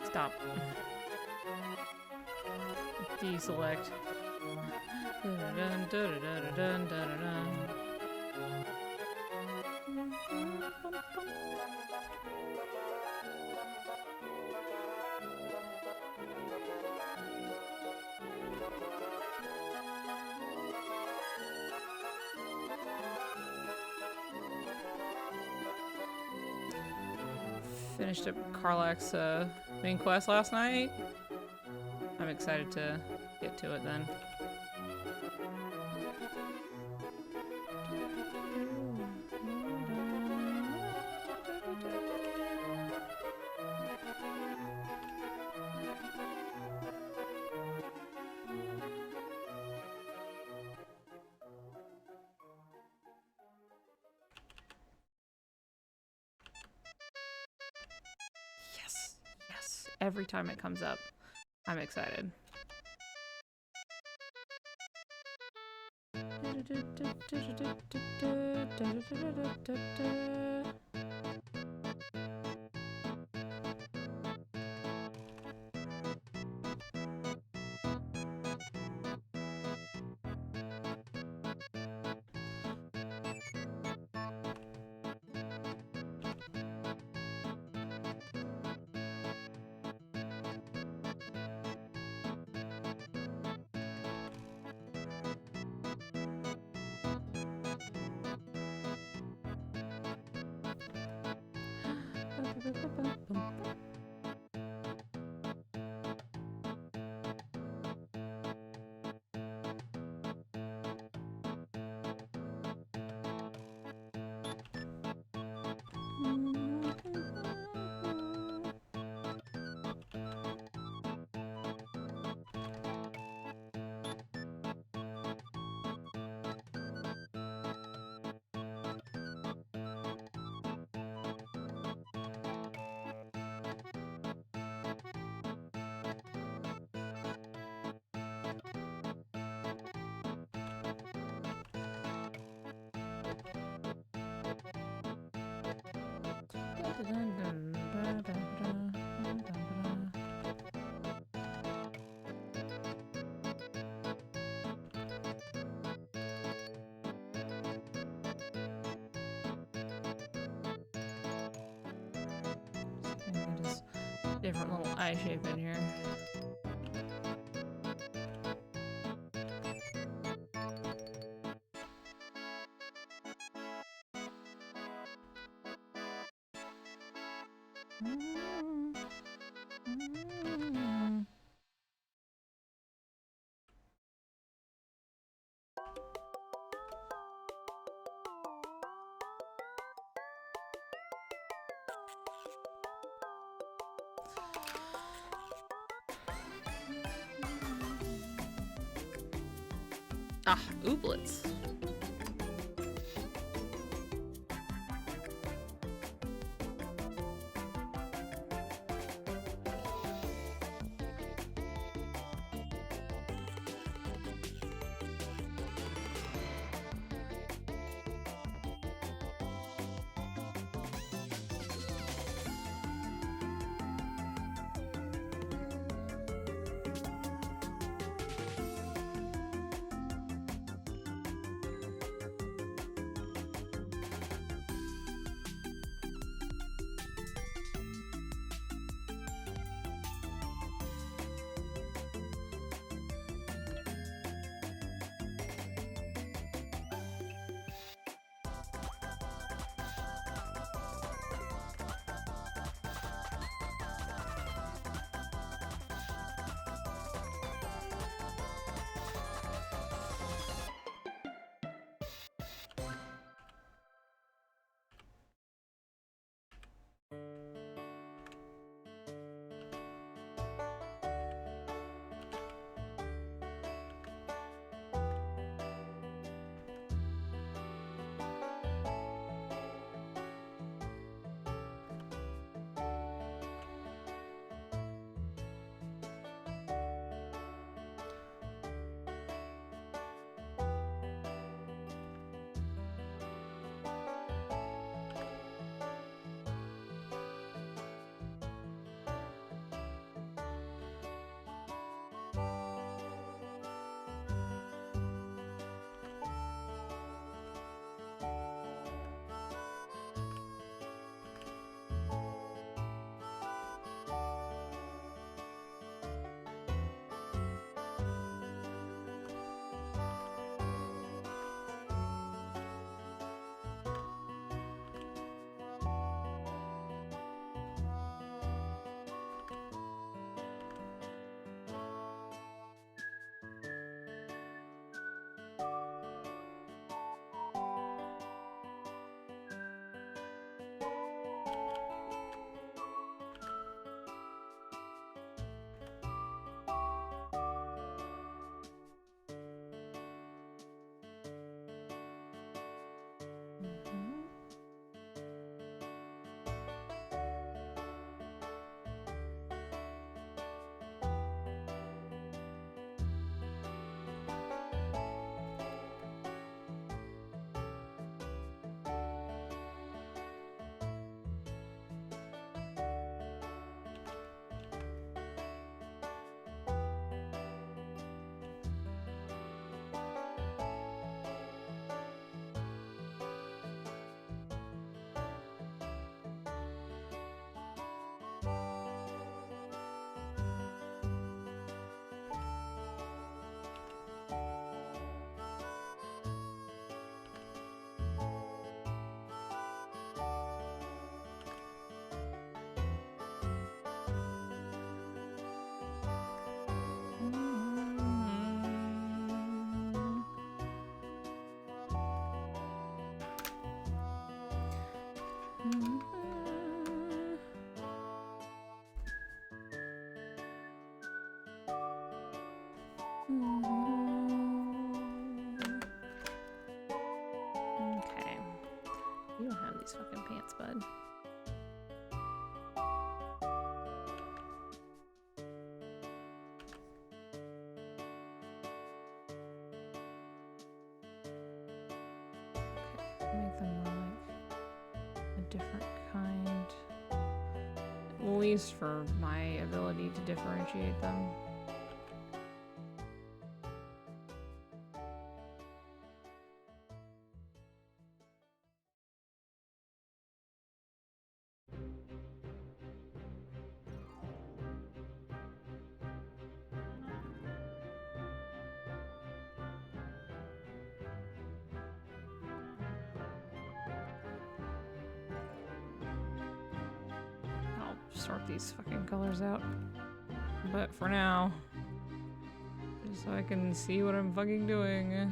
Stop. Deselect. Dun, dun, dun, dun, dun, dun, dun, dun. Finished up Karlach's main quest last night. I'm excited to get to it then. Yes! Yes! Every time it comes up, I'm excited. Just different little eye shape in here. Ah, ooblets. Okay. You don't have these fucking pants, bud. Okay, make them more like a different kind. At least for my ability to differentiate them. Sort these fucking colors out. But for now, just so I can see what I'm fucking doing.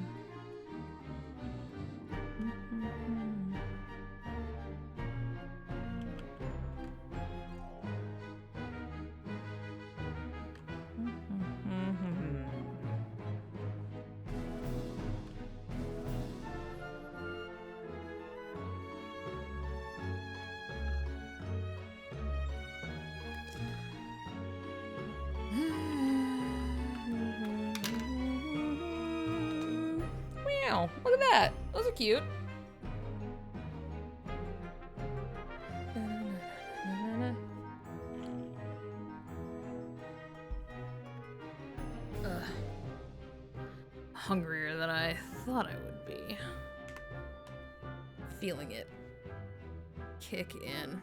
of cute. Hungrier than I thought I would be. Feeling it kick in.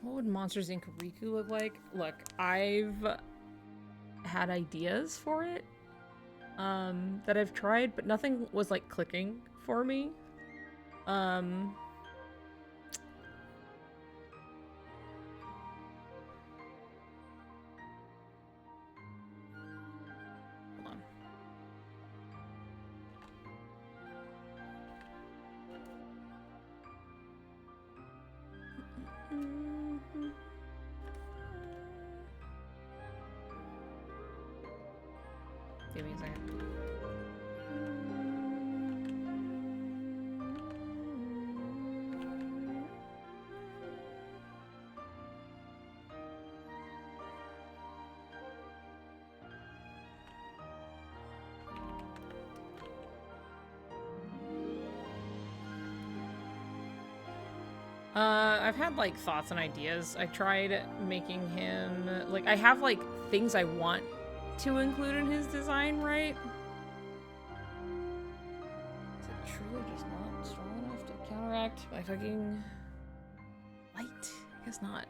What would Monsters Inc. Riku look like? Look, I've had ideas for it that I've tried, but nothing was like clicking for me. Hold on. Give me a second. I've had like thoughts and ideas. I tried making him like I have like things I want to include in his design, right? Is it truly just not strong enough to counteract my fucking light? I guess not.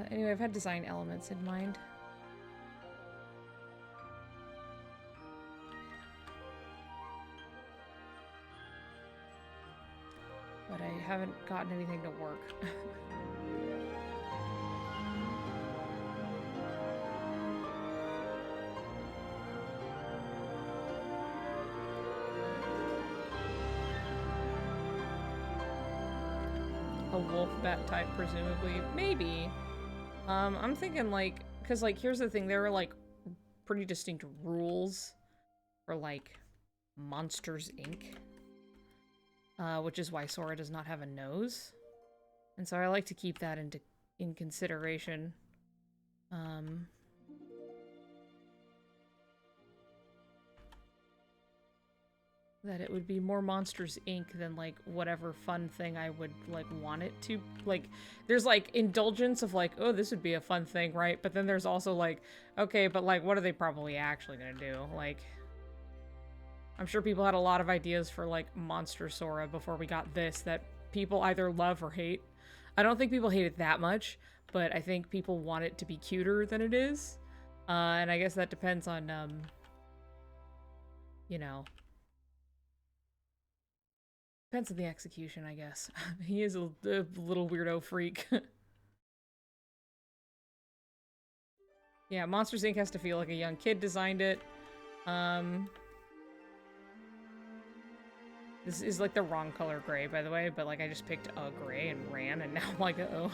Anyway, I've had design elements in mind. But I haven't gotten anything to work. A wolf bat type, presumably. Maybe. I'm thinking like, because like, here's the thing, there are like pretty distinct rules for like Monsters Inc. Which is why Sora does not have a nose. And so I like to keep that in consideration. That it would be more Monsters Inc. than, like, whatever fun thing I would, like, want it to. Like, there's, like, indulgence of, like, oh, this would be a fun thing, right? But then there's also, like, okay, but, like, what are they probably actually gonna do? Like, I'm sure people had a lot of ideas for, like, Monster Sora before we got this that people either love or hate. I don't think people hate it that much, but I think people want it to be cuter than it is. And I guess that depends on, you know... Depends on the execution, I guess. He is a little weirdo freak. Yeah, Monsters Inc. has to feel like a young kid designed it. This is like the wrong color gray, by the way, but like I just picked a gray and ran, and now I'm like, uh-oh.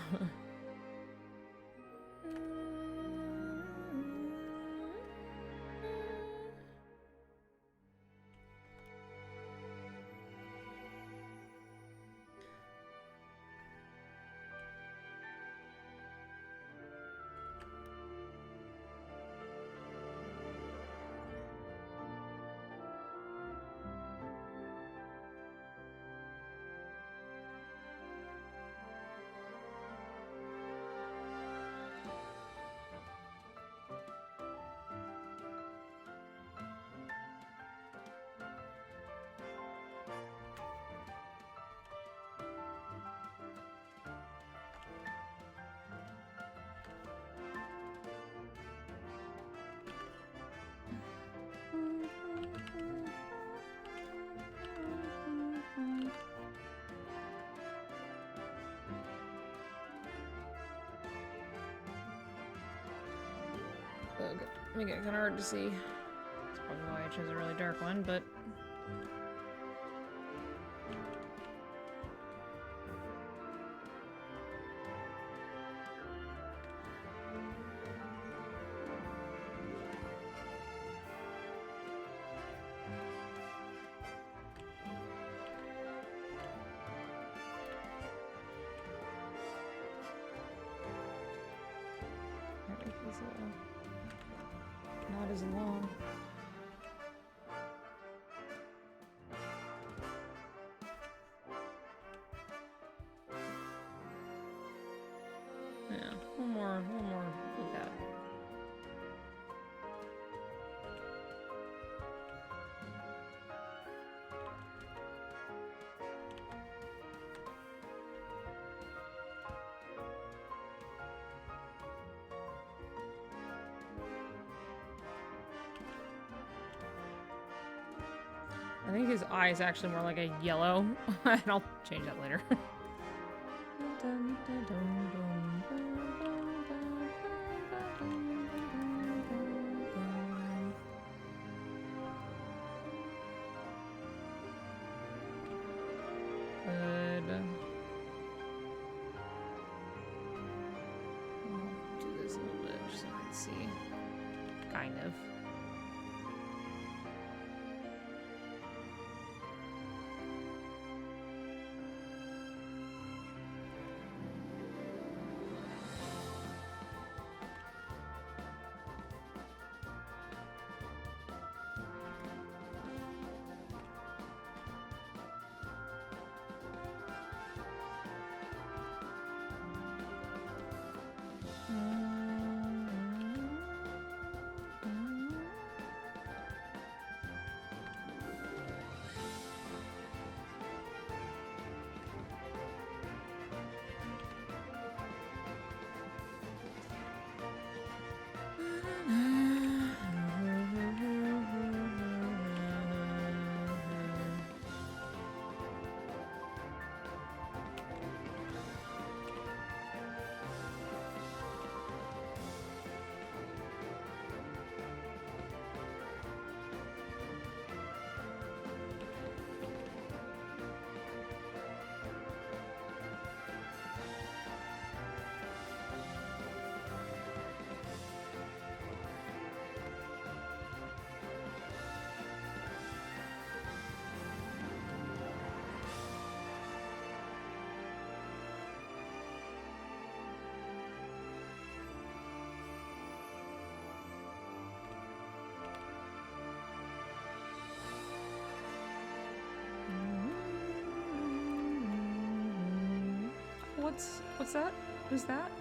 Make it kind of hard to see. That's probably why I chose a really dark one, but... Not as long. Yeah, one more with that. I think his eye is actually more like a yellow, and I'll change that later. I'll do this a little bit just so I can see. Kind of. what's that? Who's that?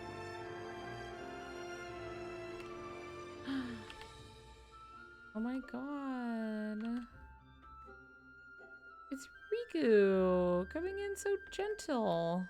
Oh my god. It's Riku coming in so gentle.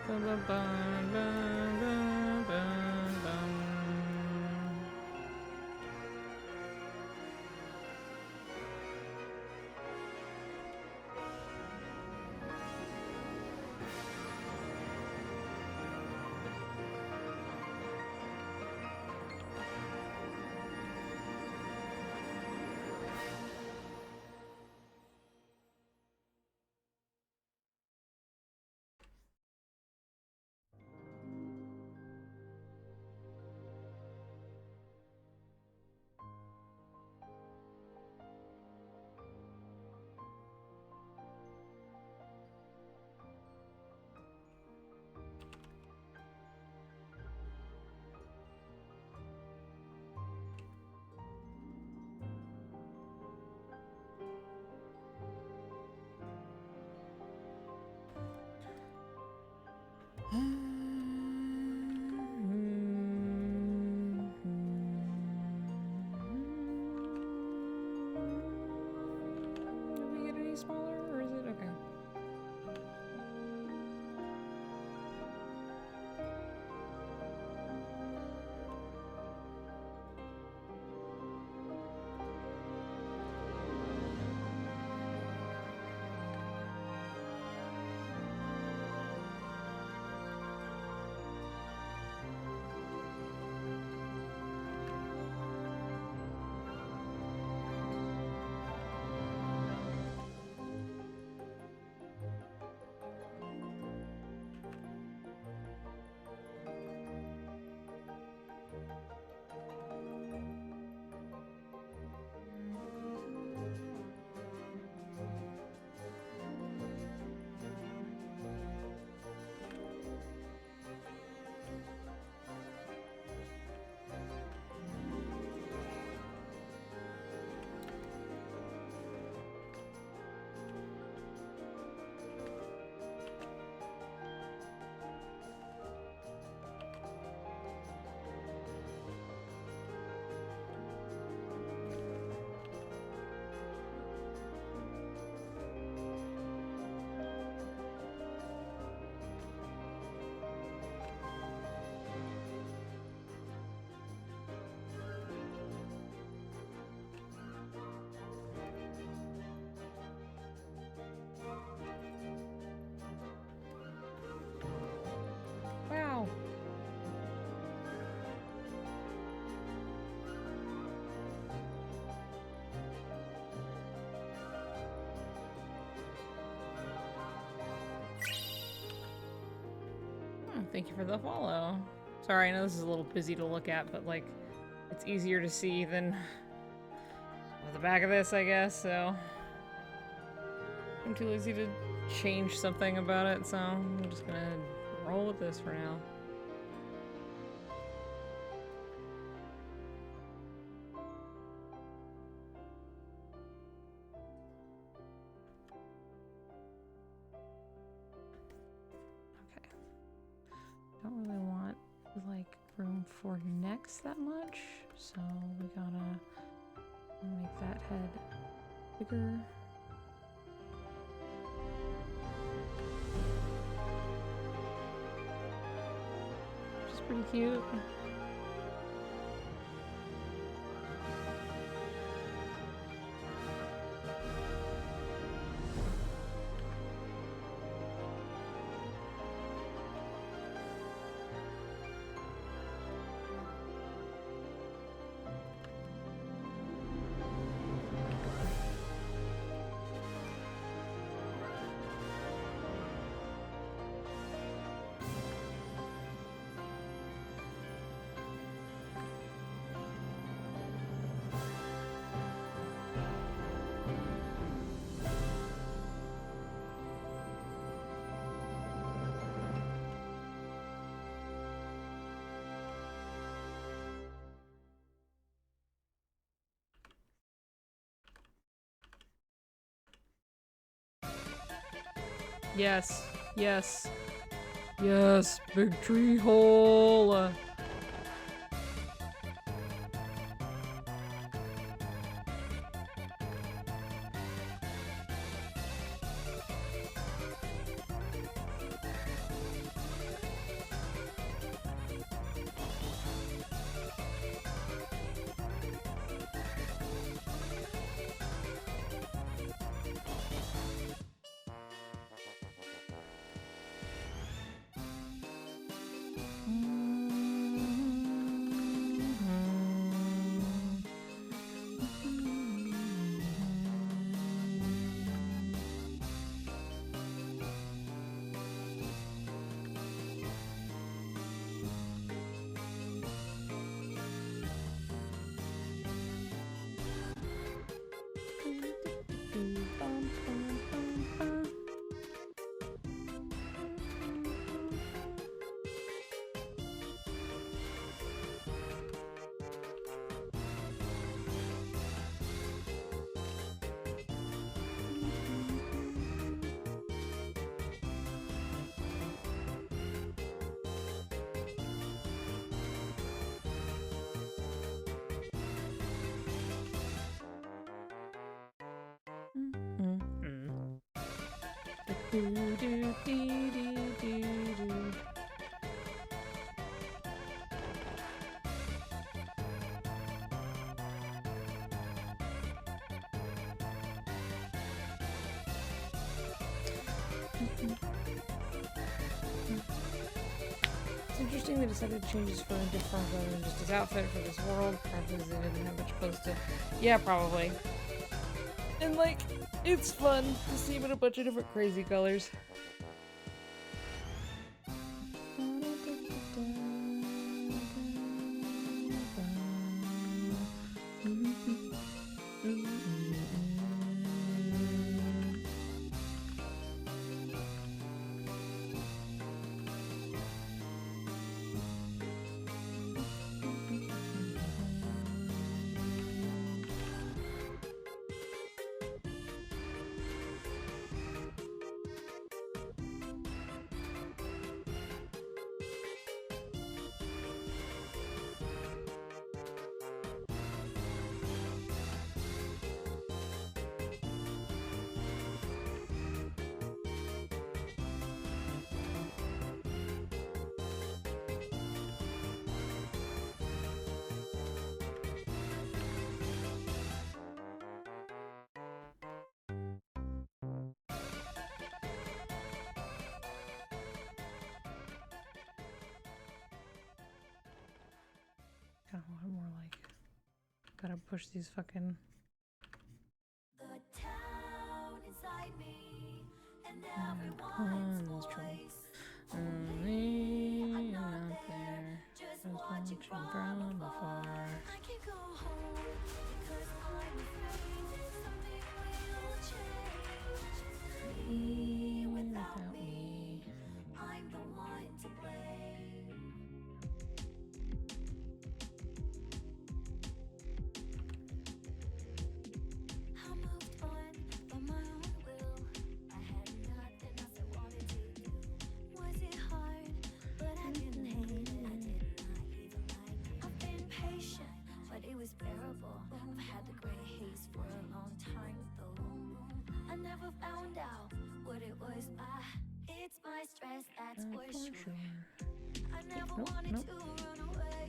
Bum, bum, bum, bum, bum, bum, bum. Did we get any smaller, or is it okay? Wow. Oh, thank you for the follow. Sorry, I know this is a little busy to look at, but like, it's easier to see than at the back of this, I guess, so I'm too lazy to change something about it, so I'm just gonna roll with this for now. Okay. Don't really want like room for necks that much, so we gotta make that head bigger. Which is pretty cute. Yes, yes, yes, big tree hole. It's interesting they decided to change his fur into fur rather than just his outfit for this world. Probably because they didn't have much clothes to. Yeah, probably. And like, it's fun to see him in a bunch of different crazy colors. Kind of want more like. Gotta push these fucking. The town inside me, and everyone's voice. Only I'm not there, just watching from afar. I can't go home because I'm afraid. never found out what it was. It's my stress, that's for sure. I never wanted to run away.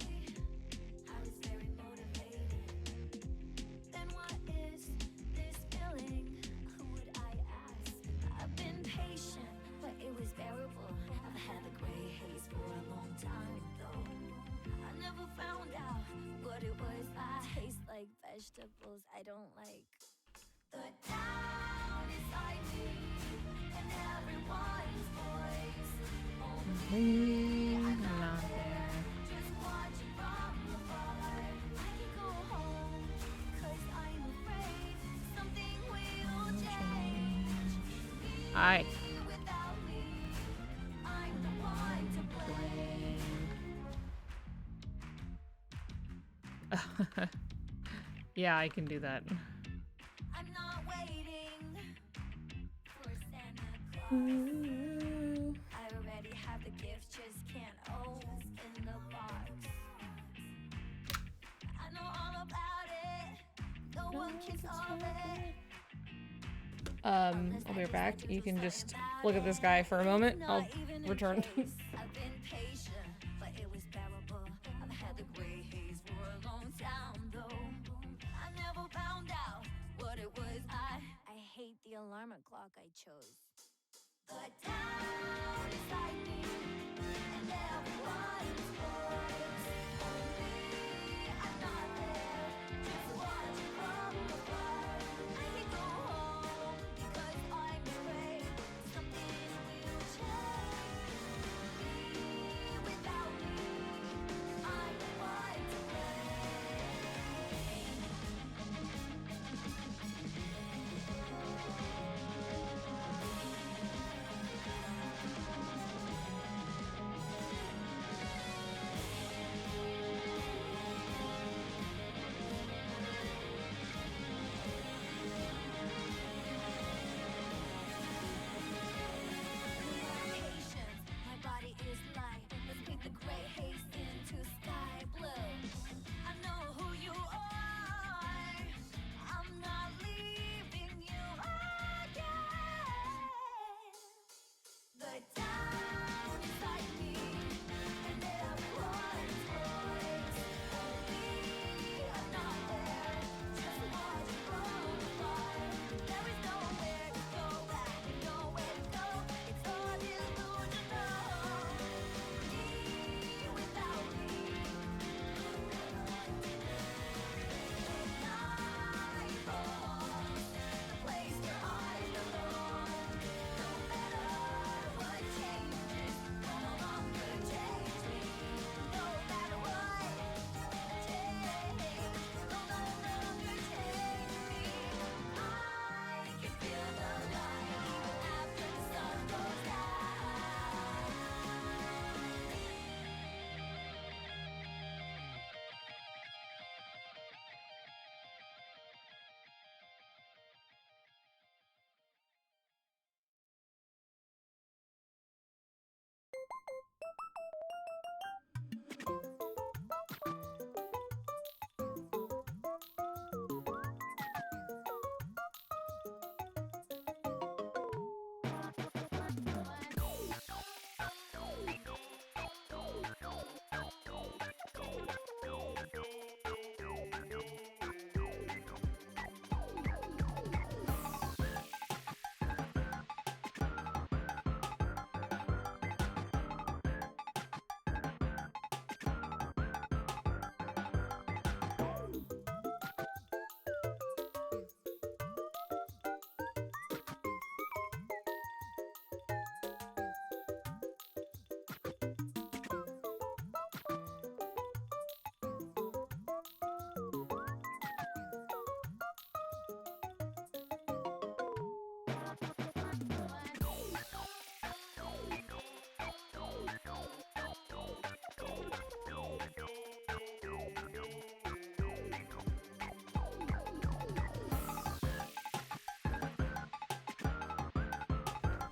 I was very motivated. Then what is this feeling? Who would I ask? I've been patient, but it was bearable. I've had the gray haze for a long time though. I never found out what it was. I taste like vegetables I don't like. The town inside me and everyone's voice. Only I'm not there. Just watching from afar. I can go home, 'cause I'm afraid something will change. Hi. Without me, I'm the one to blame. Yeah, I can do that. I'm not waiting for Santa Claus. I already have the gift, just can't open the box. I know all about it. No one can solve it. I'll be right back. You can just look at this guy for a moment. I'll return. I've been patient, but it was bearable. I've had the gray haze for a long time though. I never found out what it was. I hate the alarm clock I chose. The town inside me and everyone's voice. Only I'm not there, just watching from afar. I can go home because I'm afraid something will change. Without me, I'm the one to patience, my body is light. Let's paint the gray haze into sky blue. I know who you are. I'm not leaving you again. The town inside me and everyone's voice. Only I'm not there, just watching from afar. There is nowhere to go back, nowhere to go. It's all delusional. Me without me. Night falls, the place where I belong. No matter what changes, will no longer change me. No matter what change, will no longer change me. I can feel the light even after the sun goes down.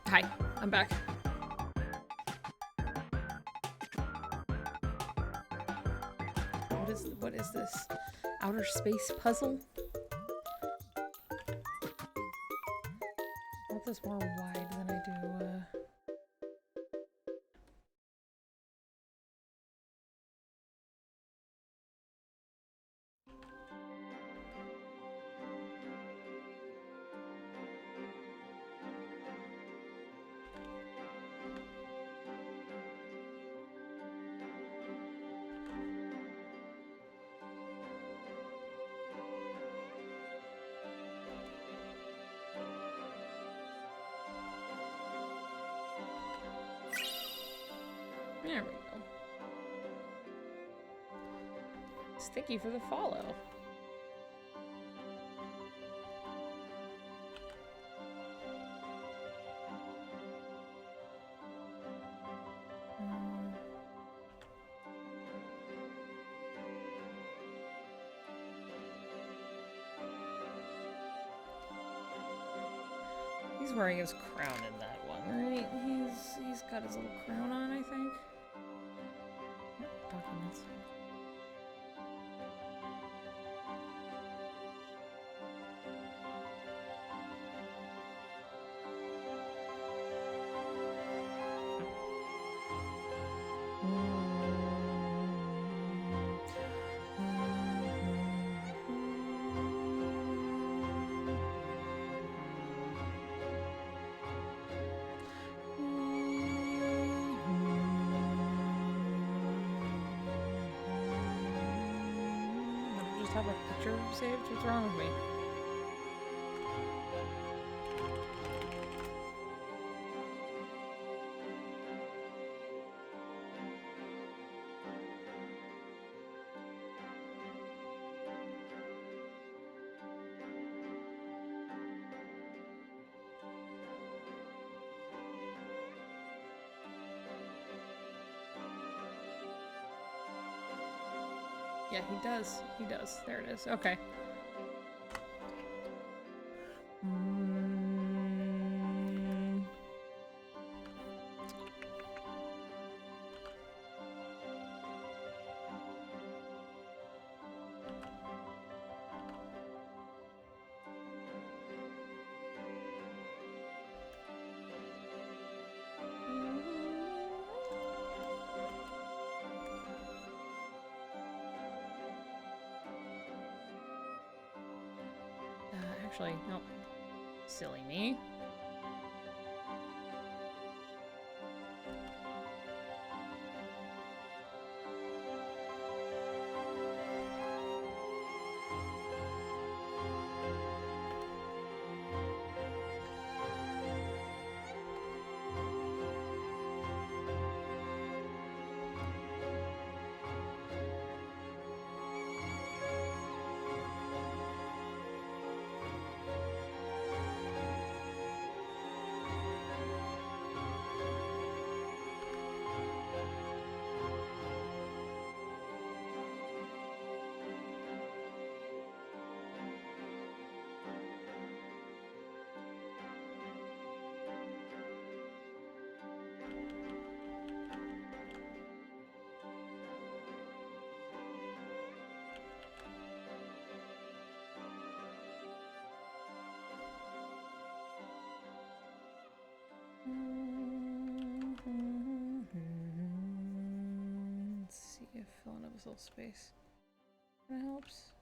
Hi, I'm back. What is this? Outer space puzzle? this more wide than I do, There we go. Sticky for the follow. He's wearing his crown in that one, right? He's got his little crown on, I think. Documents. Have a picture saved? What's wrong with me? Yeah, he does. He does. There it is. Okay. Actually, nope. Silly me. Let's see if filling up this little space kind of helps.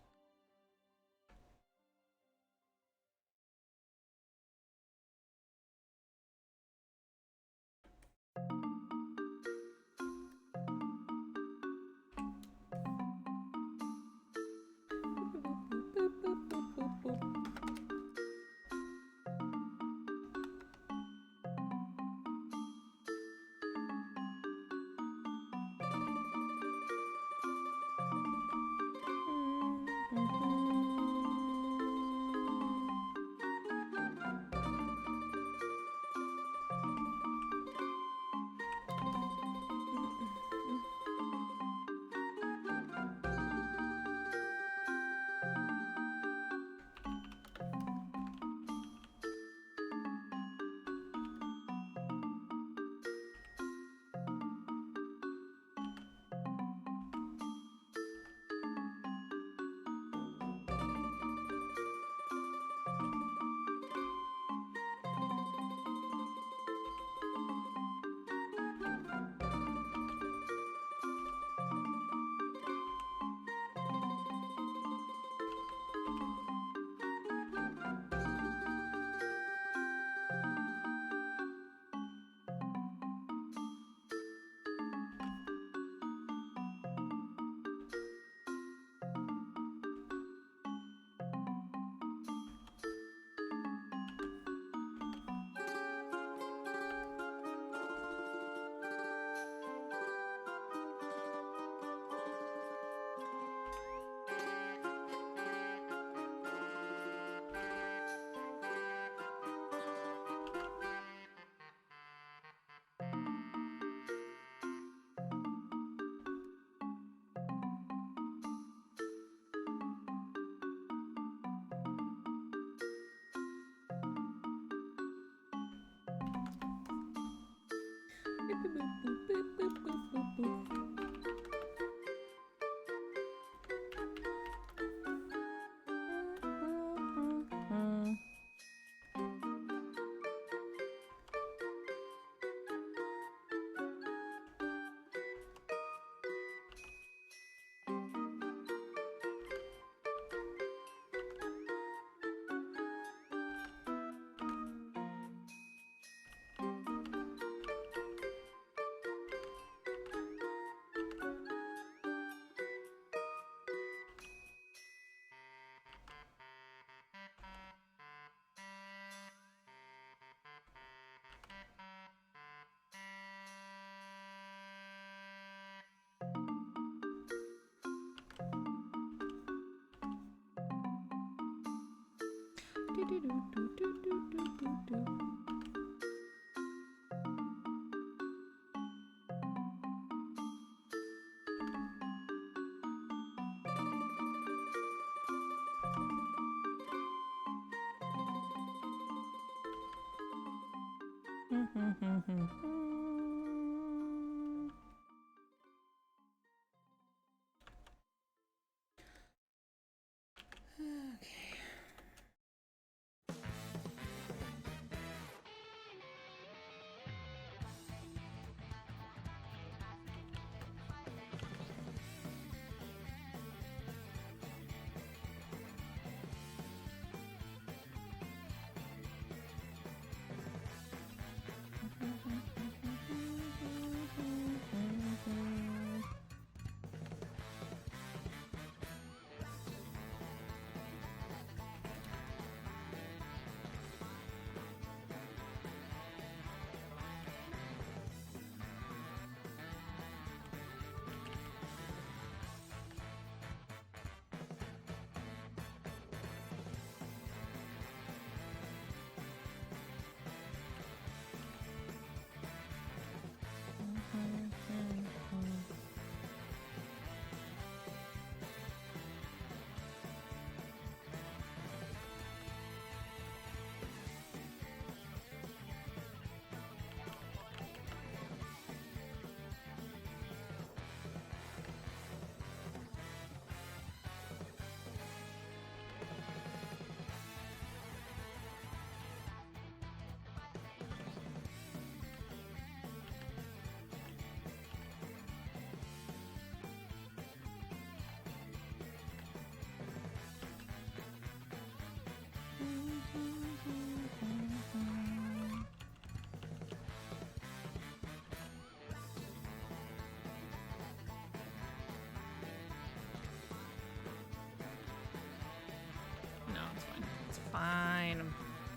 No, it's fine. It's fine. I'm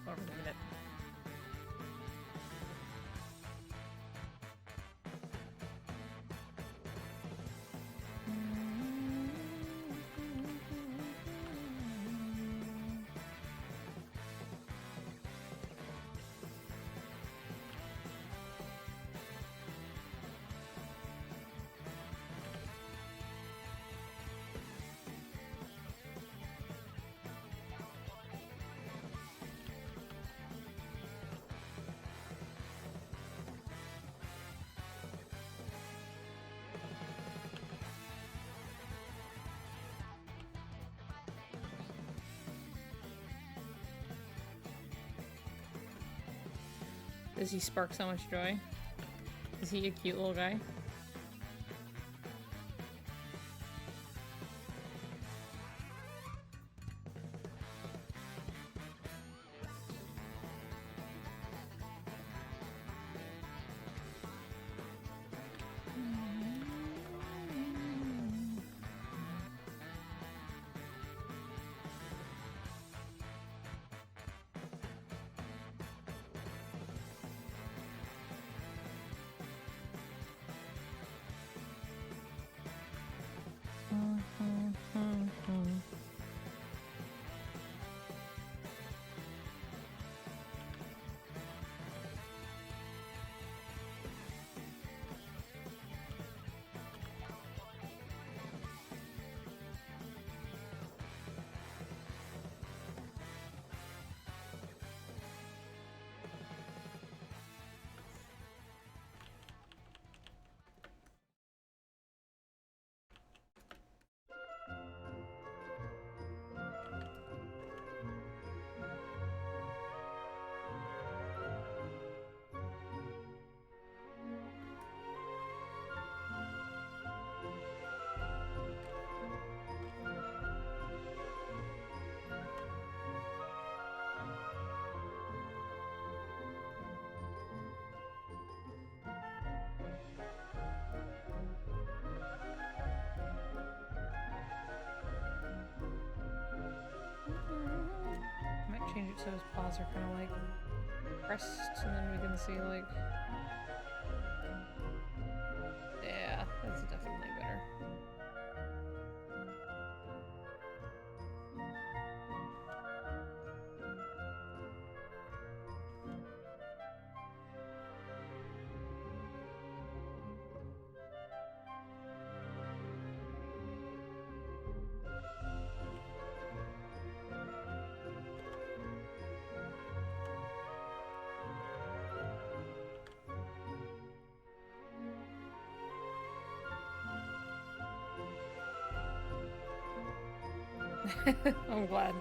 overthinking it. Does he spark so much joy? Is he a cute little guy? Might change it so his paws are kind of like pressed, and then we can see like. Yeah, that's definitely better. I'm glad.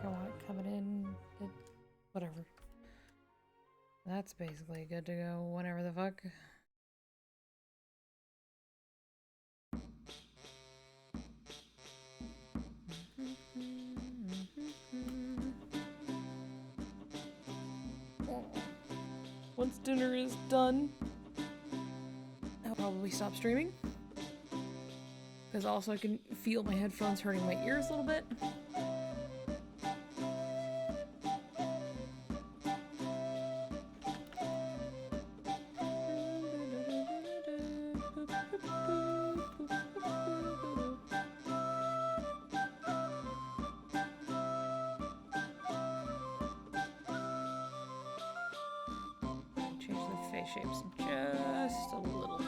I want it coming in, whatever. That's basically good to go whenever the fuck. Once dinner is done, I'll probably stop streaming. Because also I can feel my headphones hurting my ears a little bit. Change the face shapes just a little bit.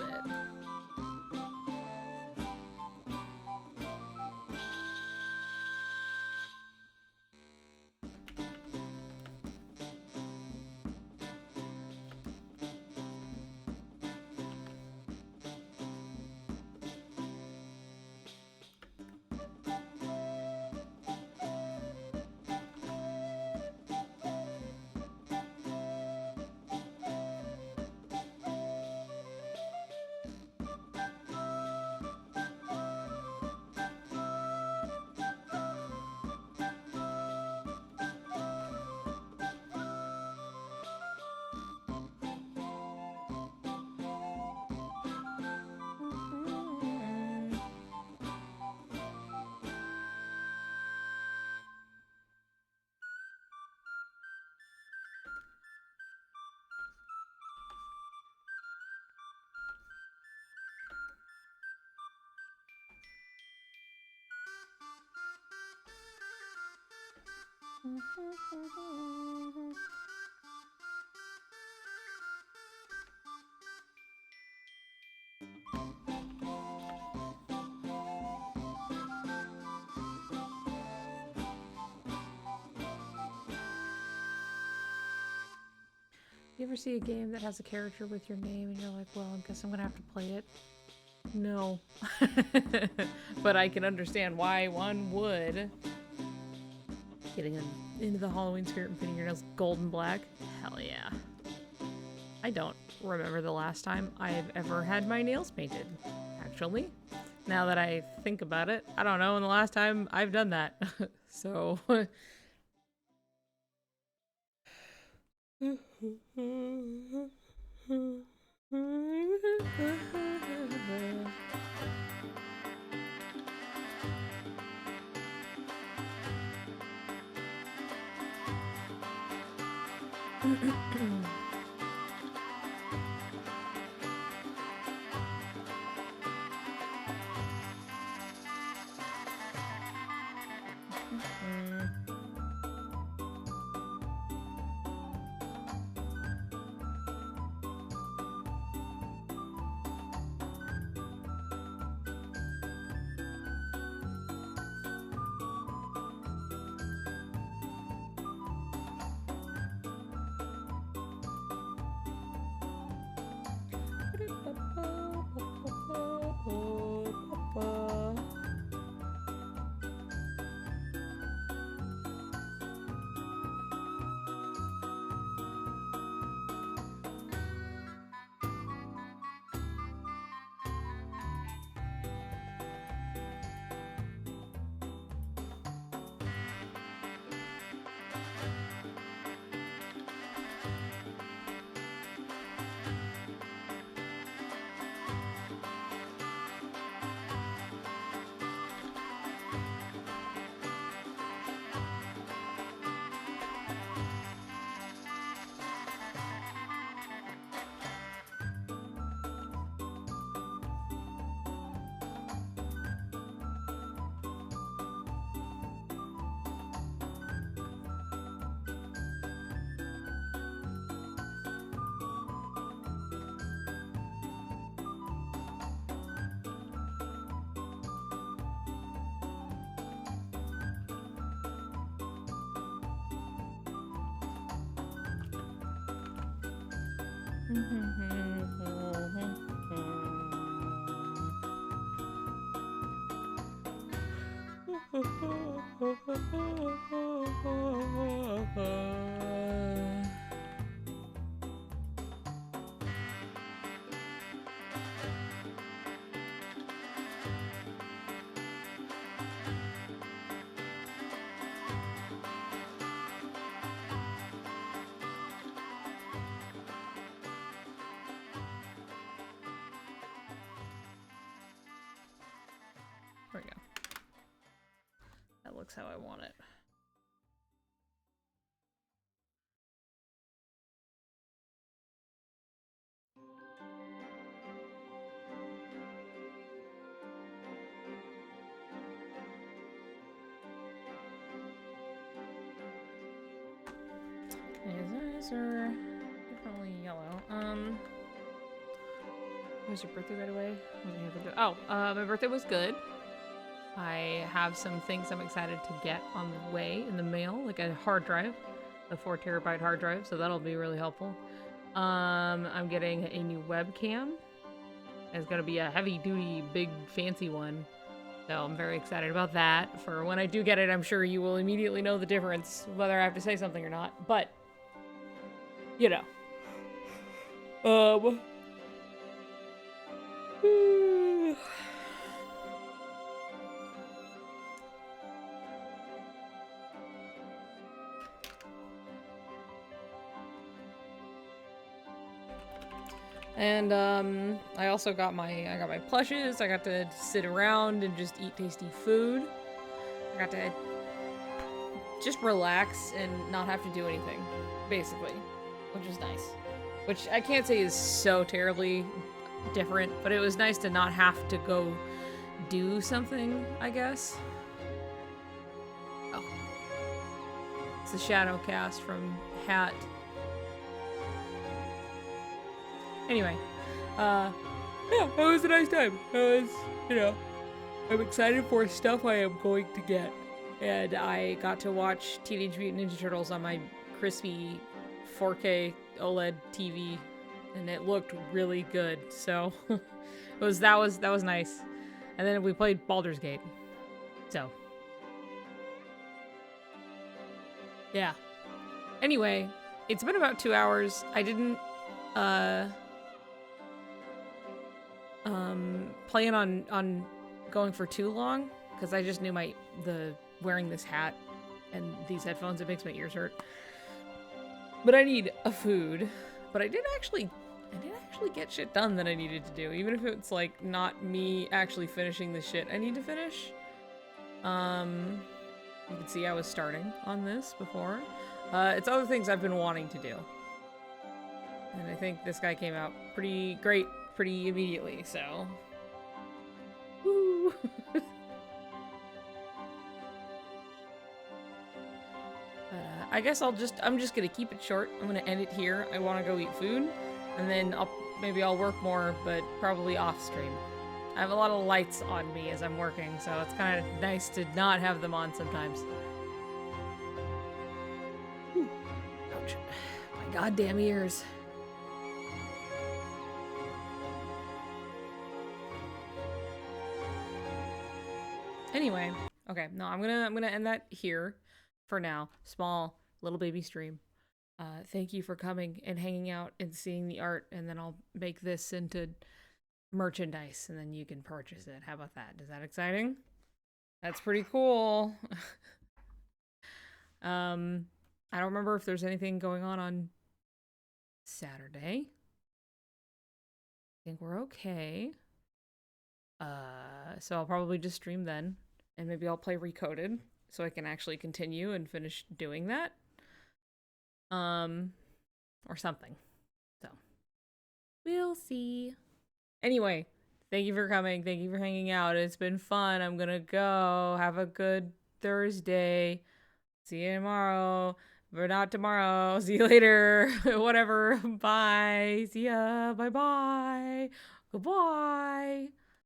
You ever see a game that has a character with your name and you're like, well, I guess I'm gonna have to play it? No. But I can understand why one would. Getting into the Halloween spirit and painting your nails gold and black? Hell yeah. I don't remember the last time I've ever had my nails painted, actually. Now that I think about it, I don't know when the last time I've done that. So... There we go. That looks how I want it. Okay, his eyes are definitely yellow. Was your birthday right away? Oh, my birthday was good. I have some things I'm excited to get on the way in the mail, like a hard drive, a 4 terabyte hard drive, so that'll be really helpful. I'm getting a new webcam. It's gonna be a heavy-duty, big, fancy one. So I'm very excited about that. For when I do get it, I'm sure you will immediately know the difference, whether I have to say something or not. But, you know. And I also got my plushes. I got to sit around and just eat tasty food. I got to just relax and not have to do anything, basically, which is nice. Which I can't say is so terribly different, but it was nice to not have to go do something, I guess. Oh. It's the shadow cast from Hat. Anyway, yeah, it was a nice time. It was, you know, I'm excited for stuff I am going to get. And I got to watch Teenage Mutant Ninja Turtles on my crispy 4K OLED TV, and it looked really good. So that was nice. And then we played Baldur's Gate. So yeah. Anyway, it's been about 2 hours. I didn't plan on going for too long because I just knew the wearing this hat and these headphones, it makes my ears hurt. But I need a food. But I did actually get shit done that I needed to do, even if it's like not me actually finishing the shit I need to finish. You can see I was starting on this before. It's other things I've been wanting to do. And I think this guy came out pretty great pretty immediately, so. Woo! I guess I'm just gonna keep it short. I'm gonna end it here. I wanna go eat food, and then maybe I'll work more, but probably off stream. I have a lot of lights on me as I'm working, so it's kind of nice to not have them on sometimes. Whew. Ouch. My goddamn ears. Anyway, okay, no, I'm gonna end that here for now. Small little baby stream. Thank you for coming and hanging out and seeing the art, and then I'll make this into merchandise, and then you can purchase it. How about that? Is that exciting? That's pretty cool. I don't remember if there's anything going on Saturday. I think we're okay. So I'll probably just stream then, and maybe I'll play Recoded so I can actually continue and finish doing that. Or something. So, we'll see. Anyway, thank you for coming. Thank you for hanging out. It's been fun. I'm gonna go. Have a good Thursday. See you tomorrow. Or not tomorrow. See you later. Whatever. Bye. See ya. Bye-bye. Goodbye.